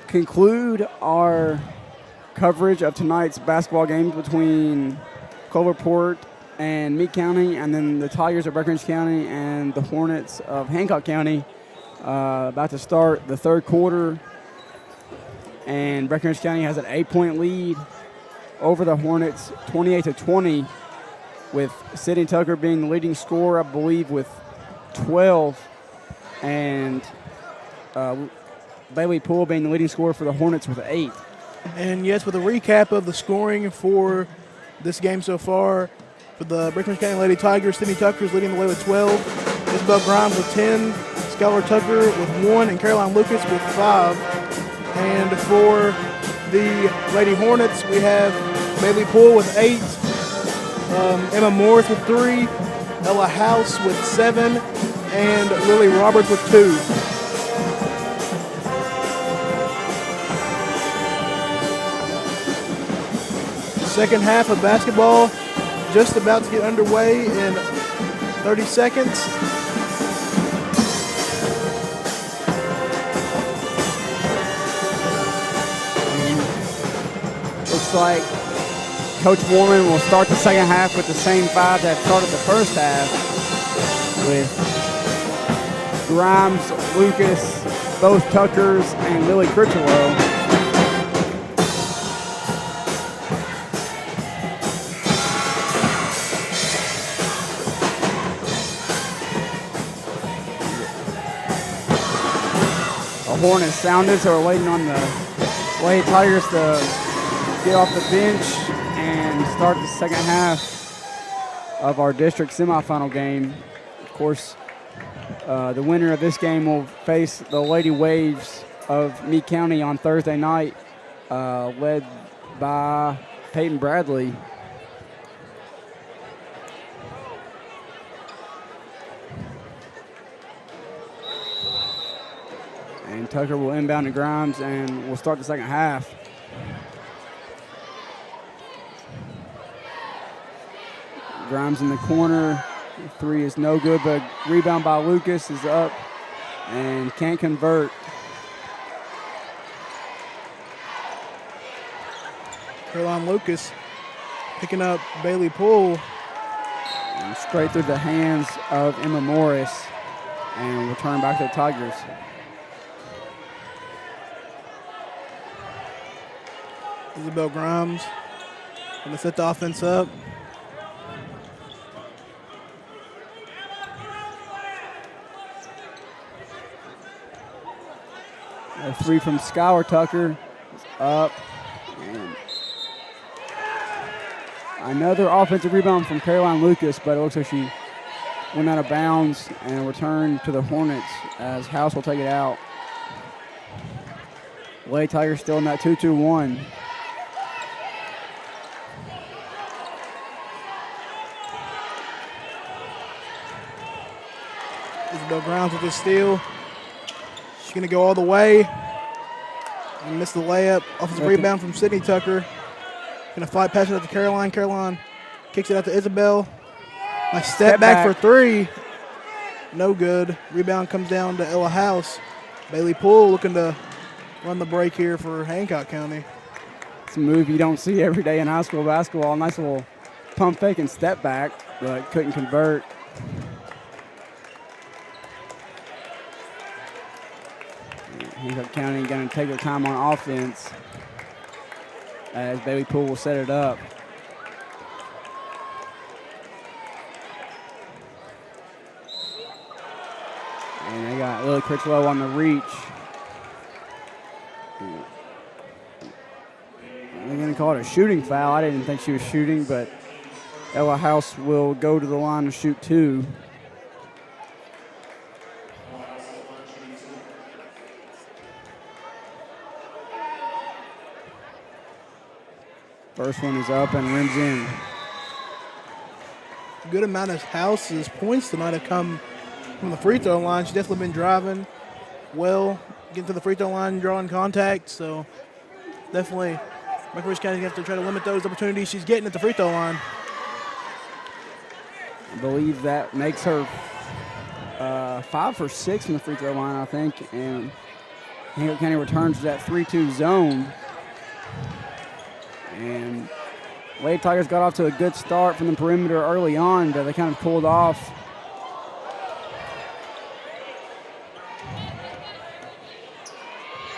conclude our coverage of tonight's basketball games between Cloverport and Meade County, and then the Tigers of Breckinridge County and the Hornets of Hancock County. About to start the third quarter, and Breckinridge County has an 8-point lead over the Hornets, 28-20, with Sydney Tucker being the leading scorer, I believe, with 12, and Bailey Poole being the leading scorer for the Hornets with 8. And yes, with a recap of the scoring for this game so far, for the Breckinridge County Lady Tigers, Sydney Tucker is leading the way with 12, Isabel Grimes with 10, Skylar Tucker with 1, and Caroline Lucas with 5. And for the Lady Hornets, we have Bailey Poole with 8, Emma Morris with 3, Ella House with 7, and Lily Roberts with 2. Second half of basketball just about to get underway in 30 seconds. Looks like Coach Warman will start the second half with the same 5 that started the first half, with Grimes, Lucas, both Tuckers, and Lily Critchlow. The horn is sounded, so we're waiting on the Lady Tigers to get off the bench and start the second half of our district semifinal game. Of course, the winner of this game will face the Lady Waves of Meade County on Thursday night, led by Peyton Bradley. And Tucker will inbound to Grimes, and we'll start the second half. Grimes in the corner. 3 is no good, but rebound by Lucas is up and can't convert. Caroline Lucas picking up Bailey Poole. And straight through the hands of Emma Morris, and we'll turn back to the Tigers. Isabel Grimes going to set the offense up. A 3 from Skylar Tucker is up. And another offensive rebound from Caroline Lucas, but it looks like she went out of bounds and returned to the Hornets as House will take it out. Lady Tigers still in that 2-2-1. Isabel Grimes with the steal. She's going to go all the way and miss the layup. Offensive rebound from Sydney Tucker. Going to fight, pass it out to Caroline. Caroline kicks it out to Isabel. Nice step back for 3. No good. Rebound comes down to Ella House. Bailey Poole looking to run the break here for Hancock County. It's a move you don't see every day in high school basketball. Nice little pump fake and step back, but couldn't convert. Hancock County going to take their time on offense as Bailey Poole will set it up. And they got Lily Critchlow on the reach. They're going to call it a shooting foul. I didn't think she was shooting, but Ella House will go to the line to shoot 2. First one is up and rims in. Good amount of House's points tonight have come from the free throw line. She's definitely been driving well, getting to the free throw line, drawing contact. So definitely Breckinridge County has to try to limit those opportunities she's getting at the free throw line. I believe that makes her 5 for 6 from the free throw line, I think, and Hancock County returns to that 3-2 zone. And Lady Tigers got off to a good start from the perimeter early on, but they kind of pulled off.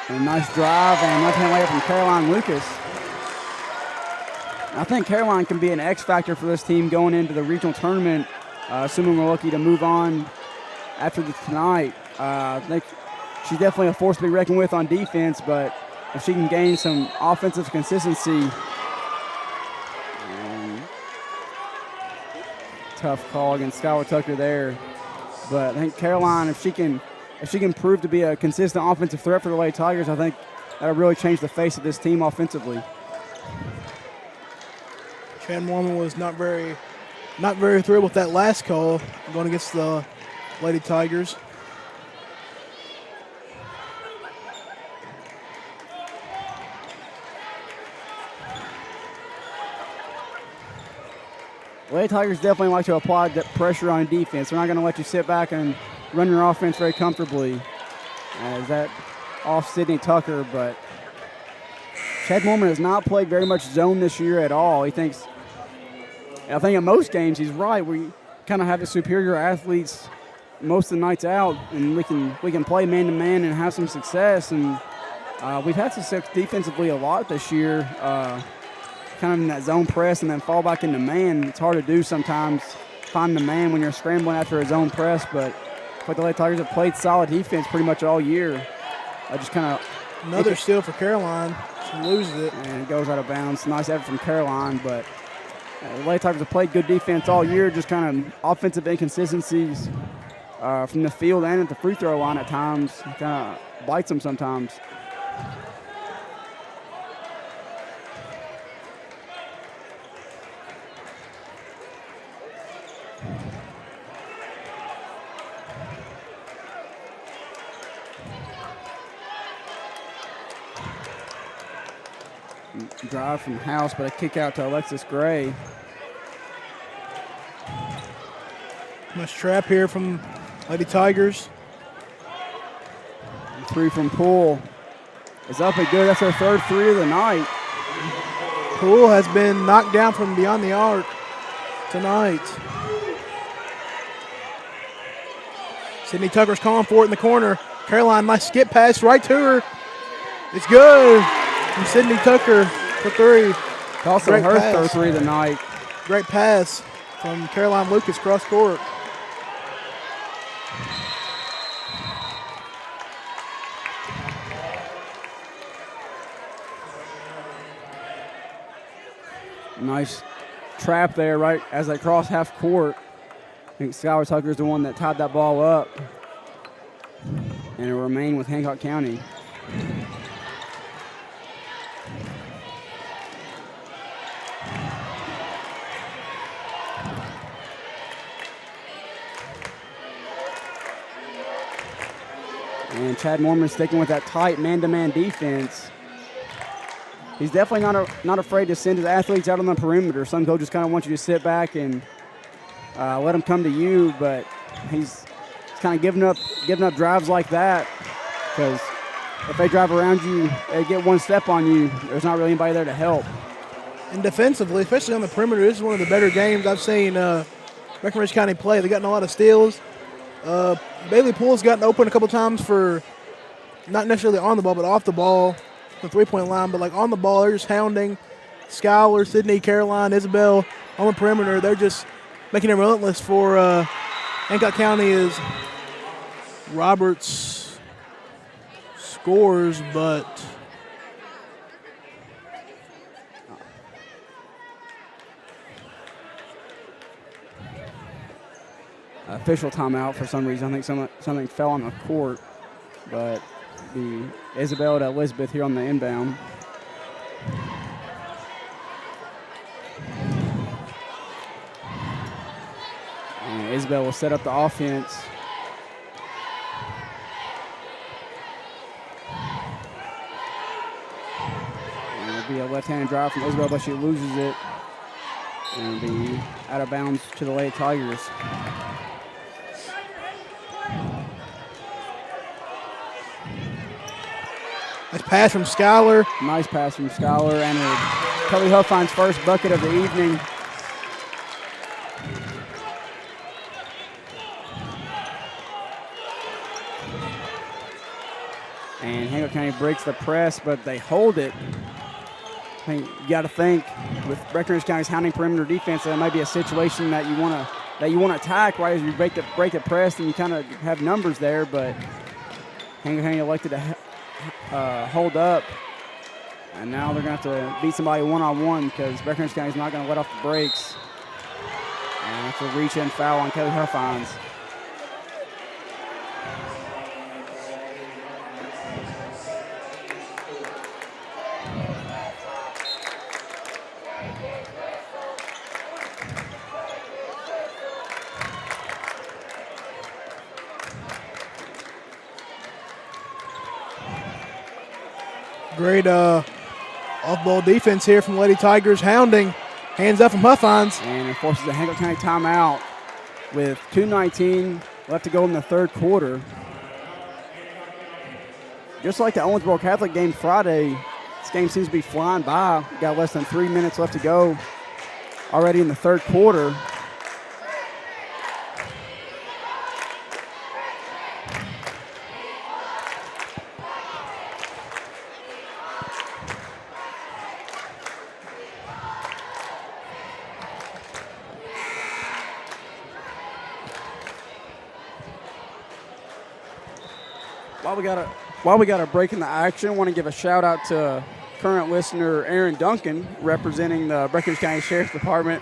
And a nice drive and left-hand layup from Caroline Lucas. I think Caroline can be an X factor for this team going into the regional tournament, assuming we're lucky to move on after tonight. I think she's definitely a force to be reckoned with on defense, but if she can gain some offensive consistency, tough call against Skylar Tucker there. But I think Caroline, if she can prove to be a consistent offensive threat for the Lady Tigers, I think that'll really change the face of this team offensively. Chad Mormon was not very thrilled with that last call going against the Lady Tigers. Lady Tigers definitely like to apply that pressure on defense. They're not going to let you sit back and run your offense very comfortably. As that off Sydney Tucker, but Chad Mormon has not played very much zone this year at all. I think in most games he's right. We kind of have the superior athletes most of the nights out, and we can play man-to-man and have some success. And we've had success defensively a lot this year, kind of in that zone press and then fall back into man. It's hard to do sometimes, finding the man when you're scrambling after a zone press, but the Lady Tigers have played solid defense pretty much all year. Just kind of another steal for Caroline. She loses it. And it goes out of bounds. Nice effort from Caroline, but the Lady Tigers have played good defense all year, just kind of offensive inconsistencies from the field and at the free throw line at times. Kind of bites them sometimes. Drive from House, but a kick out to Alexis Gray. Nice trap here from Lady Tigers. 3 from Poole is up and good. That's her third 3 of the night. Poole has been knocked down from beyond the arc tonight. Sydney Tucker's calling for it in the corner. Caroline, nice skip pass right to her. It's good from Sydney Tucker for 3. Also Great her pass. third 3 of the night. Great pass from Caroline Lucas cross court. Nice trap there right as they cross half court. I think Skylar Tucker is the one that tied that ball up. And it remained with Hancock County. And Chad Mormon sticking with that tight man-to-man defense. He's definitely not afraid to send his athletes out on the perimeter. Some coaches kind of want you to sit back and let them come to you, but he's kind of giving up drives like that, because if they drive around you, they get one step on you, there's not really anybody there to help. And defensively, especially on the perimeter, this is one of the better games I've seen Breckinridge County play. They've gotten a lot of steals. Bailey Poole's gotten open a couple times for not necessarily on the ball, but off the ball, the three-point line. But like on the ball, they're just hounding Skylar, Sydney, Caroline, Isabel on the perimeter. They're just making it relentless for Hancock County as Roberts scores, but official timeout for some reason. I think something fell on the court, but the Isabel to Elizabeth here on the inbound. And Isabel will set up the offense. And it'll be a left-handed drive from Isabel, but she loses it. And it'll be out of bounds to the Lady Tigers. Nice pass from Schuyler. Nice pass from Schuyler, and Kelly Huffines' first bucket of the evening. And Hancock County breaks the press, but they hold it. I think you got to think with Breckinridge County's hounding perimeter defense, that might be a situation that you want to attack right as you break the press, and you kind of have numbers there. But Hancock County elected to hold up, and now they're going to have to beat somebody one-on-one because Breckinridge County's not going to let off the brakes. And it's a reach-in foul on Kelly Huffines. Great off-ball defense here from Lady Tigers. Hounding. Hands up from Huffines. And it forces a Hancock County timeout with 2:19 left to go in the third quarter. Just like the Owensboro Catholic game Friday, this game seems to be flying by. We've got less than 3 minutes left to go already in the third quarter. While we got a break in the action, I want to give a shout out to current listener Aaron Duncan, representing the Breckinridge County Sheriff's Department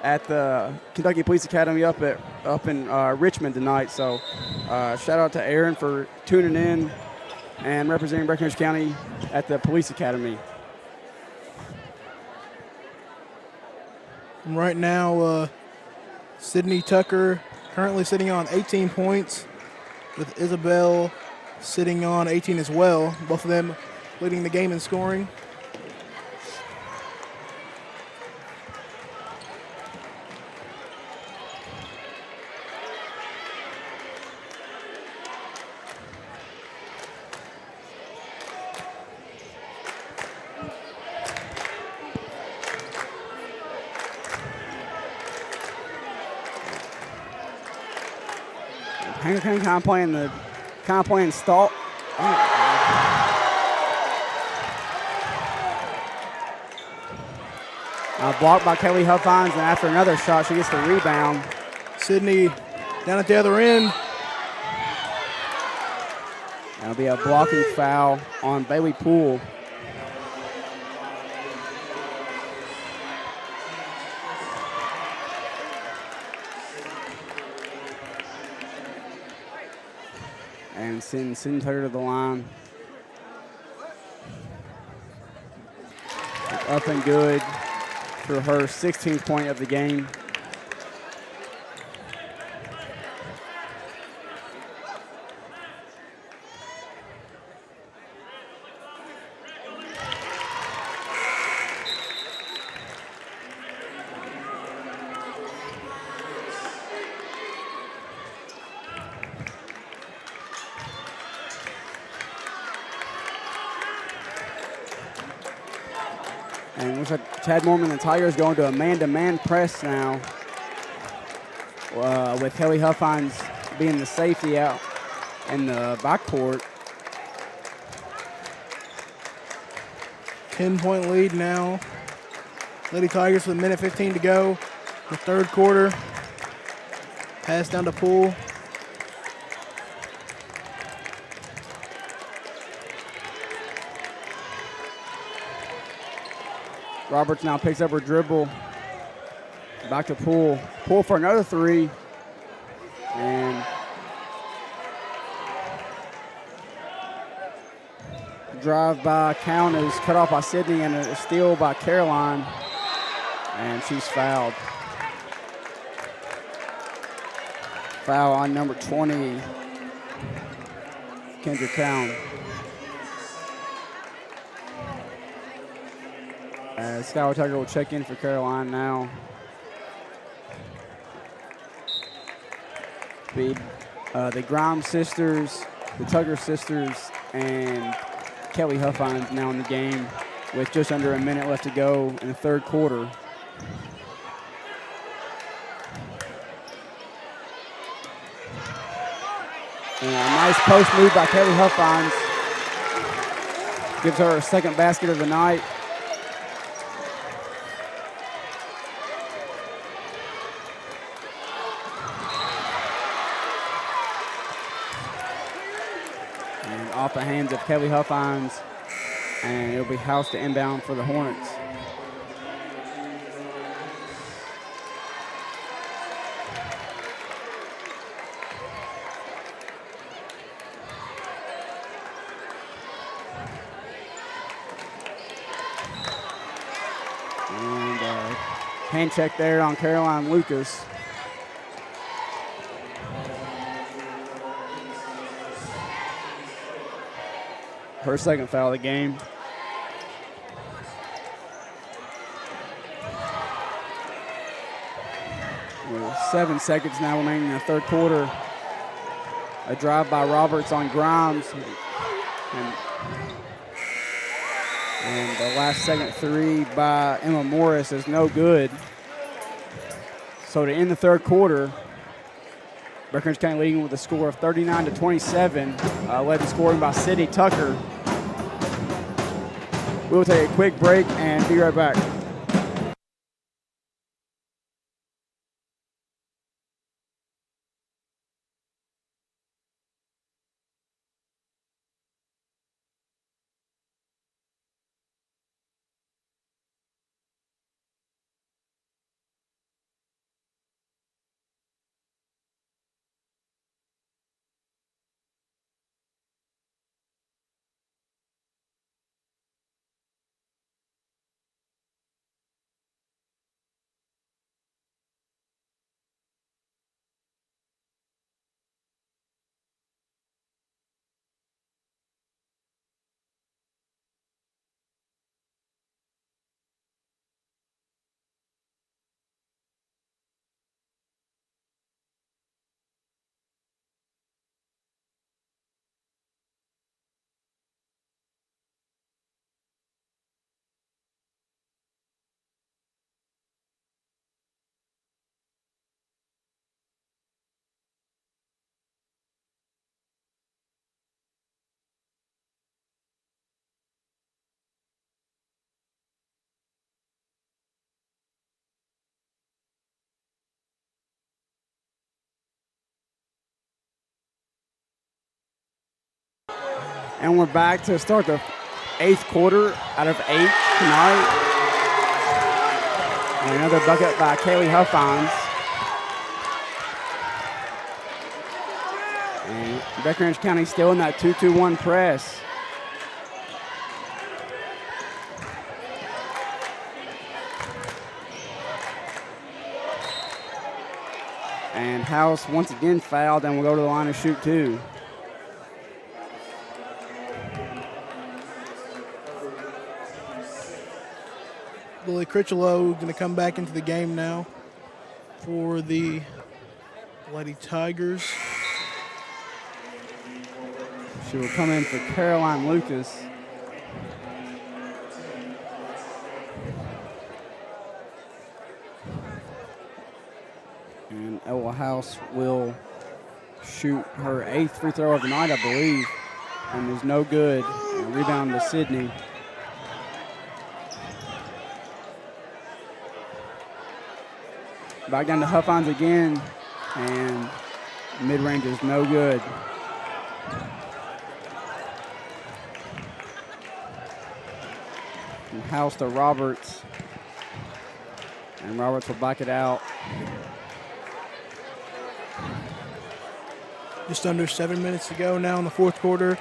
at the Kentucky Police Academy up in Richmond tonight. So shout out to Aaron for tuning in and representing Breckinridge County at the Police Academy. Right now, Sydney Tucker currently sitting on 18 points, with Isabel sitting on 18 as well. Both of them leading the game in scoring. Hancock County kind of playing stall. Blocked by Kelly Huffines, and after another shot, she gets the rebound. Sydney down at the other end. That'll be a blocking foul on Bailey Poole. And send her to the line. Up and good for her 16th point of the game. And looks like Chad Mormon and the Tigers going to a man-to-man press now, with Kelly Huffines being the safety out in the backcourt. 10-point lead now. Lady Tigers with a minute 15 to go. The third quarter. Pass down to Poole. Roberts now picks up her dribble. Back to Poole. Poole for another three. And drive by count is cut off by Sydney, and a steal by Caroline. And she's fouled. Foul on number 20, Kendra Town. Skylar Tucker will check in for Caroline now. The Grimes sisters, the Tucker sisters, and Kelly Huffines now in the game with just under a minute left to go in the third quarter. And a nice post move by Kelly Huffines. Gives her her second basket of the night. And off the hands of Kelly Huffines. And it'll be housed to inbound for the Hornets. Hand check there on Caroline Lucas. Her second foul of the game. With 7 seconds now remaining in the third quarter. A drive by Roberts on Grimes. And the last second three by Emma Morris is no good. So to end the third quarter, Breckinridge County leading with a score of 39-27, led in scoring by Sydney Tucker. We'll take a quick break and be right back. And we're back to start the eighth quarter out of 8 tonight. And another bucket by Kaylee Huffines. And Breckinridge County still in that 2-2-1 press. And House once again fouled and will go to the line to shoot 2. Lily Critchlow going to come back into the game now for the Lady Tigers. She will come in for Caroline Lucas. And Ella House will shoot her 8th free throw of the night, I believe, and is no good. And rebound to Sydney. Back down to Huffines again, and mid-range is no good. And House to Roberts, and Roberts will back it out. Just under 7 minutes to go now in the fourth quarter.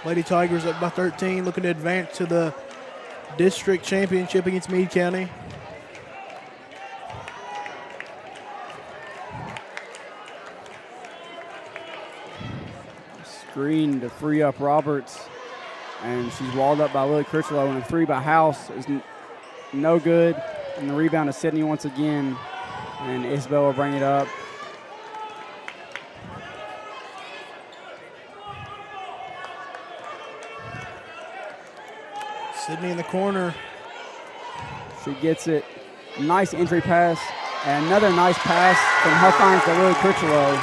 Lady Tigers up by 13, looking to advance to the district championship against Meade County. Screen to free up Roberts, and she's walled up by Lily Critchlow, and a 3 by House is no good. And the rebound to Sydney once again, and Isabel will bring it up. Sydney in the corner. She gets it. Nice entry pass. And another nice pass from Huffines to Lily Critchlow.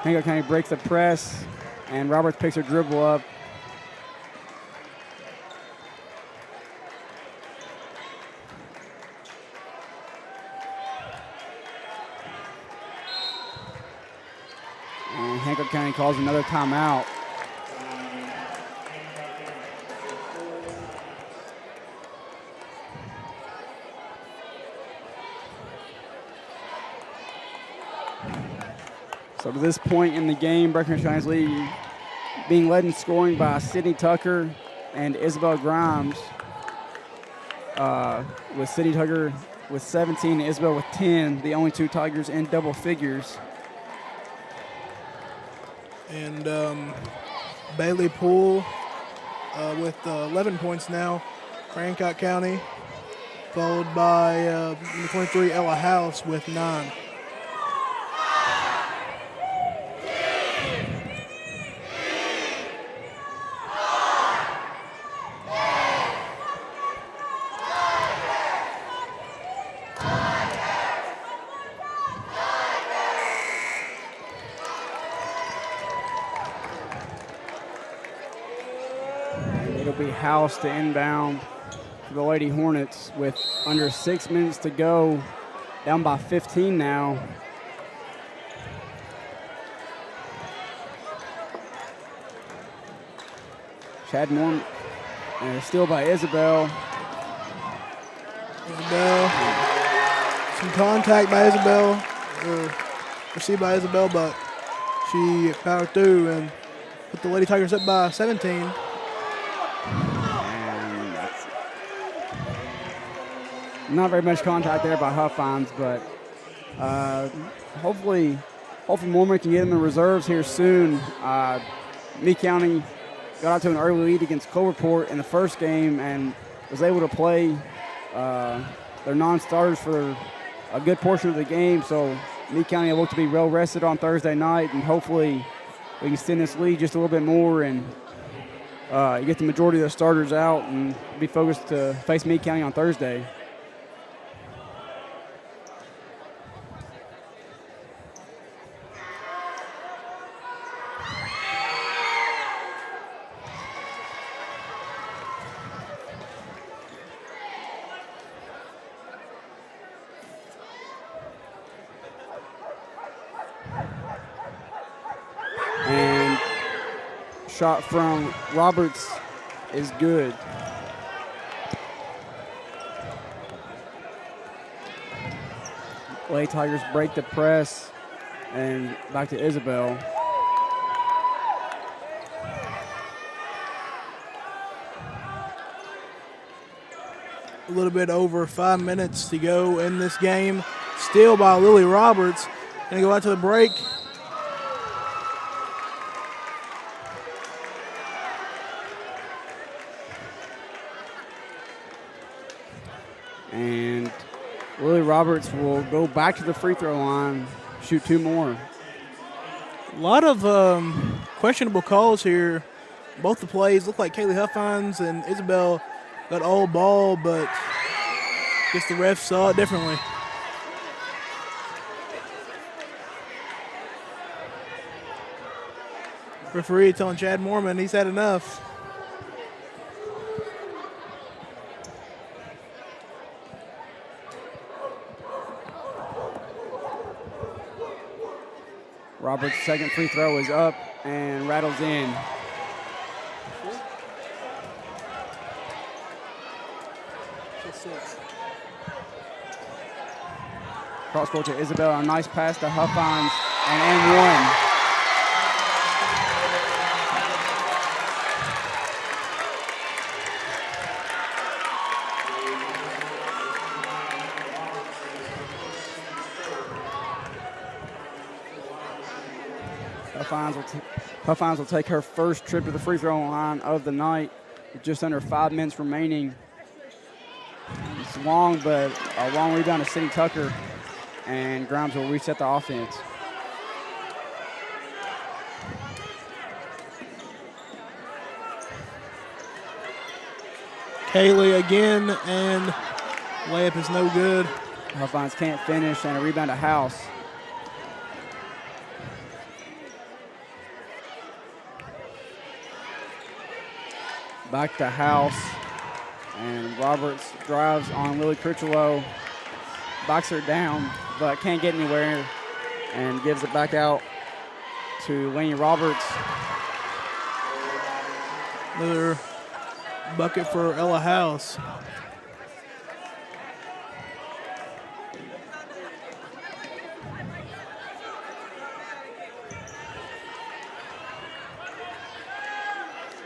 Hancock County breaks the press, and Roberts picks her dribble up. And Hancock County calls another timeout. So to this point in the game, Breckinridge County's lead being led in scoring by Sydney Tucker and Isabel Grimes. With Sydney Tucker with 17 and Isabel with 10, the only two Tigers in double figures. And Bailey Poole with 11 points now for Hancock County, followed by number 23, Ella House with 9. House to inbound for the Lady Hornets with under 6 minutes to go, down by 15 now. Chad Moore, and a steal by Isabel. Some contact by Isabel, received by Isabel, but she powered through and put the Lady Tigers up by 17. Not very much contact there by Huffines, but hopefully Mormon can get in the reserves here soon. Meade County got out to an early lead against Cloverport in the first game and was able to play their non-starters for a good portion of the game. So Meade County will look to be well rested on Thursday night, and hopefully we can extend this lead just a little bit more and get the majority of the starters out and be focused to face Meade County on Thursday. Shot from Roberts is good. Lady Tigers break the press, and back to Isabel. A little bit over 5 minutes to go in this game. Steal by Lily Roberts. Gonna go out to the break. And Lily Roberts will go back to the free throw line, shoot 2 more. A lot of questionable calls here. Both the plays look like Kaylee Huffines and Isabel got all ball, but I guess the refs saw it differently. Referee telling Chad Mormon he's had enough. Roberts' second free throw is up and rattles in. Cross court to Isabel, a nice pass to Huffines, and one. Huffines will take her first trip to the free throw line of the night with just under 5 minutes remaining. It's long, but a long rebound to Sydney Tucker, and Grimes will reset the offense. Kaylee again, and layup is no good. Huffines can't finish, and a rebound to House. Back to House, and Roberts drives on Lily Critchlow, backs her down, but can't get anywhere, and gives it back out to Laney Roberts. Another bucket for Ella House.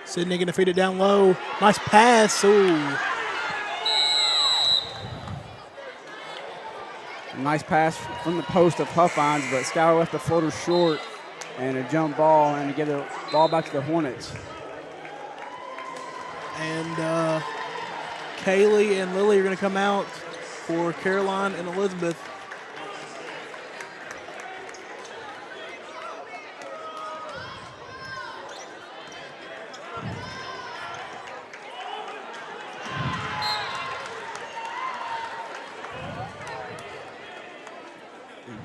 Sydney going to feed it down low. Nice pass. Ooh. A nice pass from the post of Huffines, but Schuyler left the floater short, and a jump ball, and to give the ball back to the Hornets. And Kaylee and Lily are going to come out for Caroline and Elizabeth.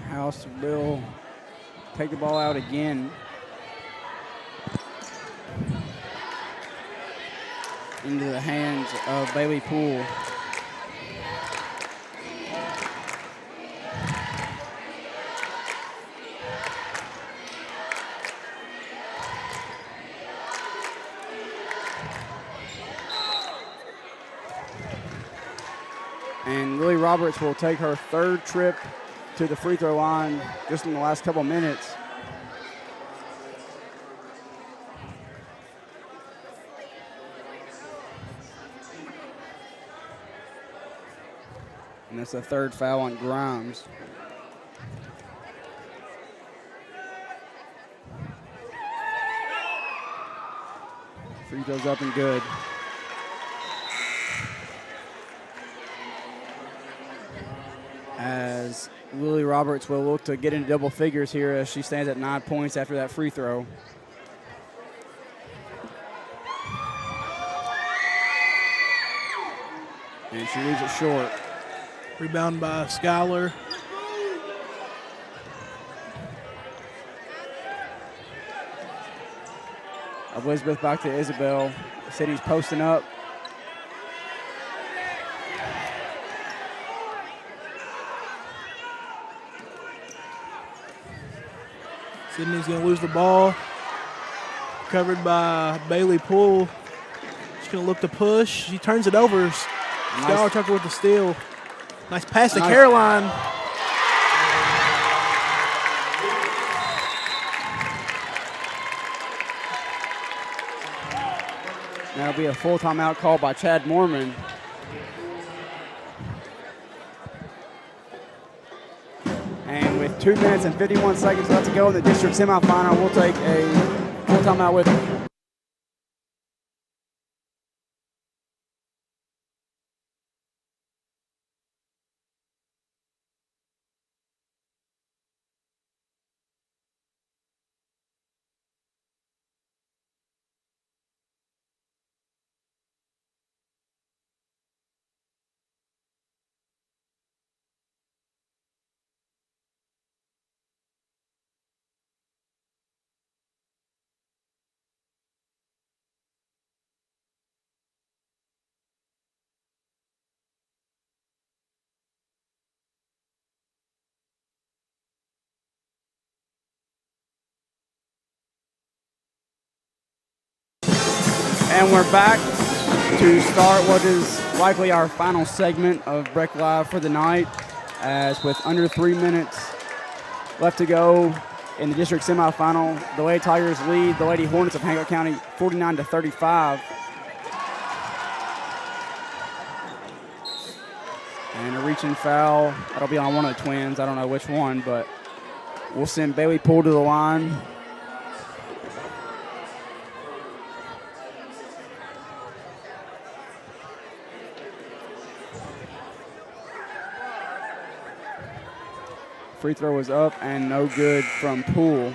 House will take the ball out again. Into the hands of Bailey Poole. And Lily Roberts will take her third trip to the free throw line just in the last couple minutes. And that's the third foul on Grimes. Free throws up and good. As Lily Roberts will look to get into double figures here as she stands at 9 points after that free throw. And she leaves it short. Rebound by Schuyler. Elizabeth back to Isabel. City's posting up. Sydney's going to lose the ball. Covered by Bailey Poole. She's going to look to push. She turns it over. Schuyler Tucker with the steal. Nice pass to Caroline. That'll be a full timeout call by Chad Mormon. And with 2 minutes and 51 seconds left to go in the district semifinal, we'll take a full timeout with it. And we're back to start what is likely our final segment of Breck Live for the night, as with under 3 minutes left to go in the district semifinal, the Lady Tigers lead the Lady Hornets of Hancock County 49-35. And a reaching foul. That'll be on one of the twins. I don't know which one, but we'll send Bailey Poole to the line. Free throw was up and no good from Poole.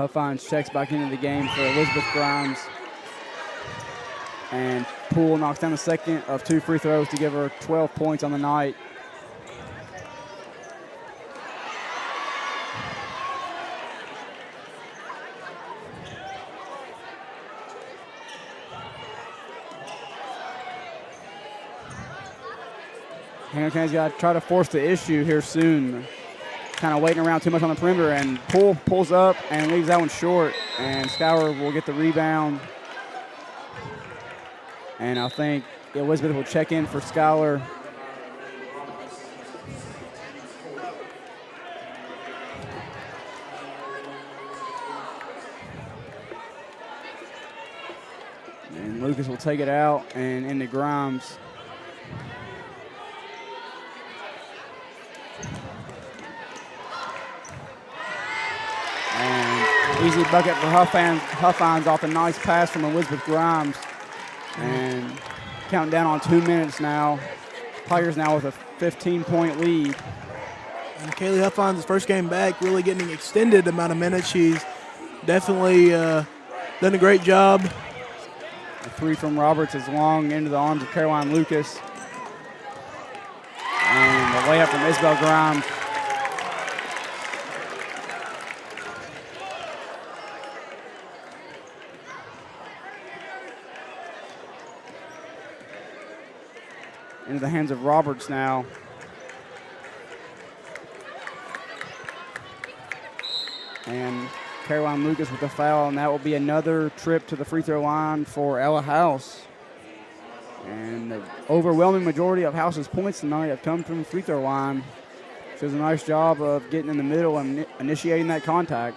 Huffines checks back into the game for Elizabeth Grimes. And Poole knocks down the second of 2 free throws to give her 12 points on the night. Hancock County's got to try to force the issue here soon. Kind of waiting around too much on the perimeter, and Poole pulls up and leaves that one short. And Schuyler will get the rebound. And I think Elizabeth will check in for Schuyler. And Lucas will take it out and into Grimes. And easy bucket for Huffines off a nice pass from Elizabeth Grimes. And counting down on 2 minutes now. Tigers now with a 15-point lead. And Kaylee Huffines' first game back, really getting an extended amount of minutes. She's definitely done a great job. A 3 from Roberts is long into the arms of Caroline Lucas. And the layup from Isabel Grimes. Into the hands of Roberts now. And Caroline Lucas with the foul, and that will be another trip to the free throw line for Ella House. And the overwhelming majority of House's points tonight have come from the free throw line. She does a nice job of getting in the middle and initiating that contact.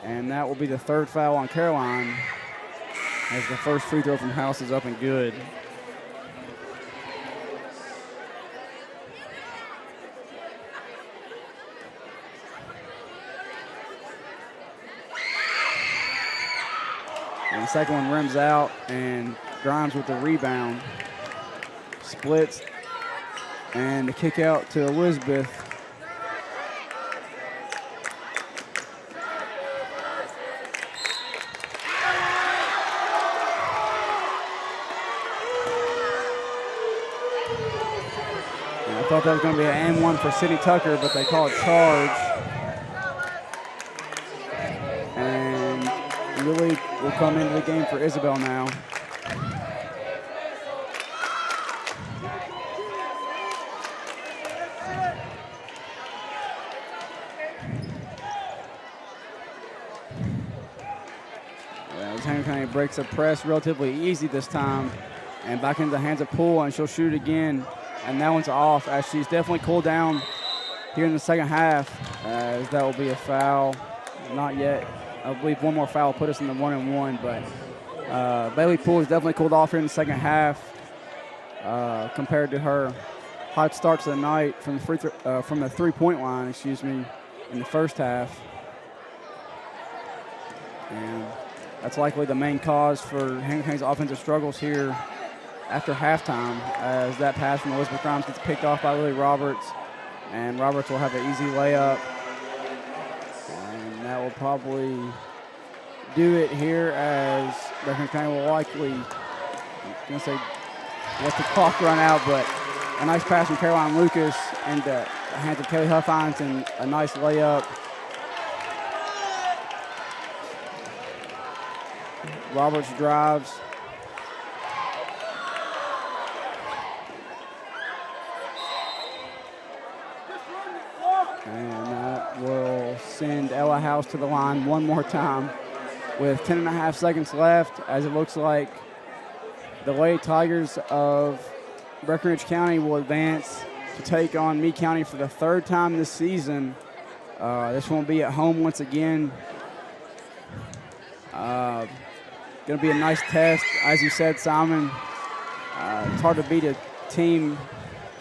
And that will be the 3rd foul on Caroline, as the first free throw from House is up and good. And the second one rims out, and Grimes with the rebound. Splits, and the kick out to Elizabeth. And I thought that was going to be an and 1 for City Tucker, but they call it charge. Lily will come into the game for Isabel now. Hancock County breaks a press relatively easy this time, and back into the hands of Poole, and she'll shoot again, and that one's off, as she's definitely cooled down here in the second half, as that will be a foul. Not yet. I believe one more foul put us in the 1-and-1, but Bailey Poole has definitely cooled off here in the second half compared to her hot start to the night from the three-point line, in the first half. And that's likely the main cause for Hancock County's offensive struggles here after halftime, as that pass from Elizabeth Grimes gets picked off by Lily Roberts, and Roberts will have an easy layup. That will probably do it here, as Breckinridge County will likely, let the clock run out, but a nice pass from Caroline Lucas and the hands of Kelly Huffines, and a nice layup. Roberts drives. And that will send Ella House to the line one more time with 10.5 seconds left, as it looks like the Lady Tigers of Breckinridge County will advance to take on Meade County for the 3rd time this season. This one will be at home once again. Going to be a nice test. As you said, Simon, it's hard to beat a team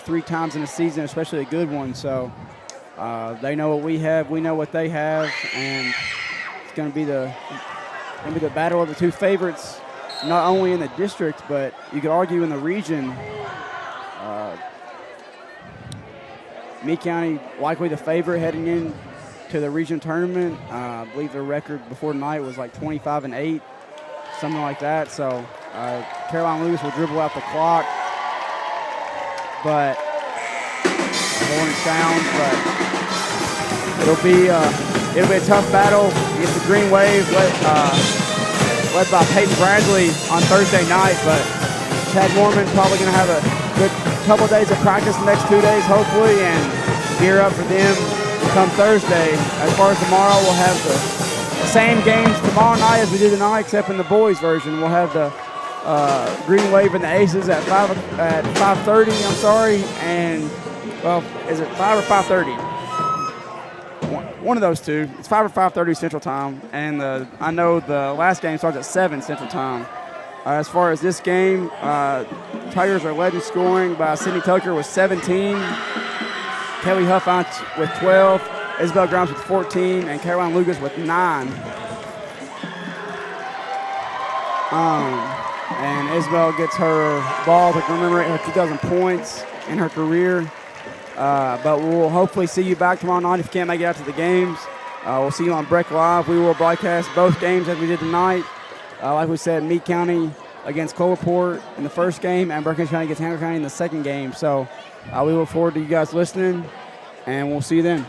3 times in a season, especially a good one. So they know what we have, we know what they have, and it's going to be the battle of the 2 favorites, not only in the district, but you could argue in the region. Meade County likely the favorite heading in to the region tournament. I believe their record before tonight was like 25-8, something like that. So Caroline Lucas will dribble out the clock, but the horn sounds. But it'll be a tough battle against the Green Wave, led by Peyton Bradley on Thursday night. But Tad Mormon probably going to have a good couple of days of practice the next 2 days, hopefully, and gear up for them come Thursday. As far as tomorrow, we'll have the same games tomorrow night as we did tonight, except in the boys version. We'll have the Green Wave and the Aces at 5:30. I'm sorry, and well, is it 5 or 5:30? One of those two. It's 5 or 5:30 Central Time, and I know the last game starts at 7 Central Time. As far as this game, Tigers are led in scoring by Sydney Tucker with 17, Kelly Huffine with 12, Isabel Grimes with 14, and Caroline Lucas with 9. And Isabel gets her ball to commemorate her 2,000 points in her career. But we'll hopefully see you back tomorrow night if you can't make it out to the games. We'll see you on Breck Live. We will broadcast both games as we did tonight. Like we said, Meade County against Cloverport in the first game and Breckinridge County against Hancock County in the second game. So we look forward to you guys listening, and we'll see you then.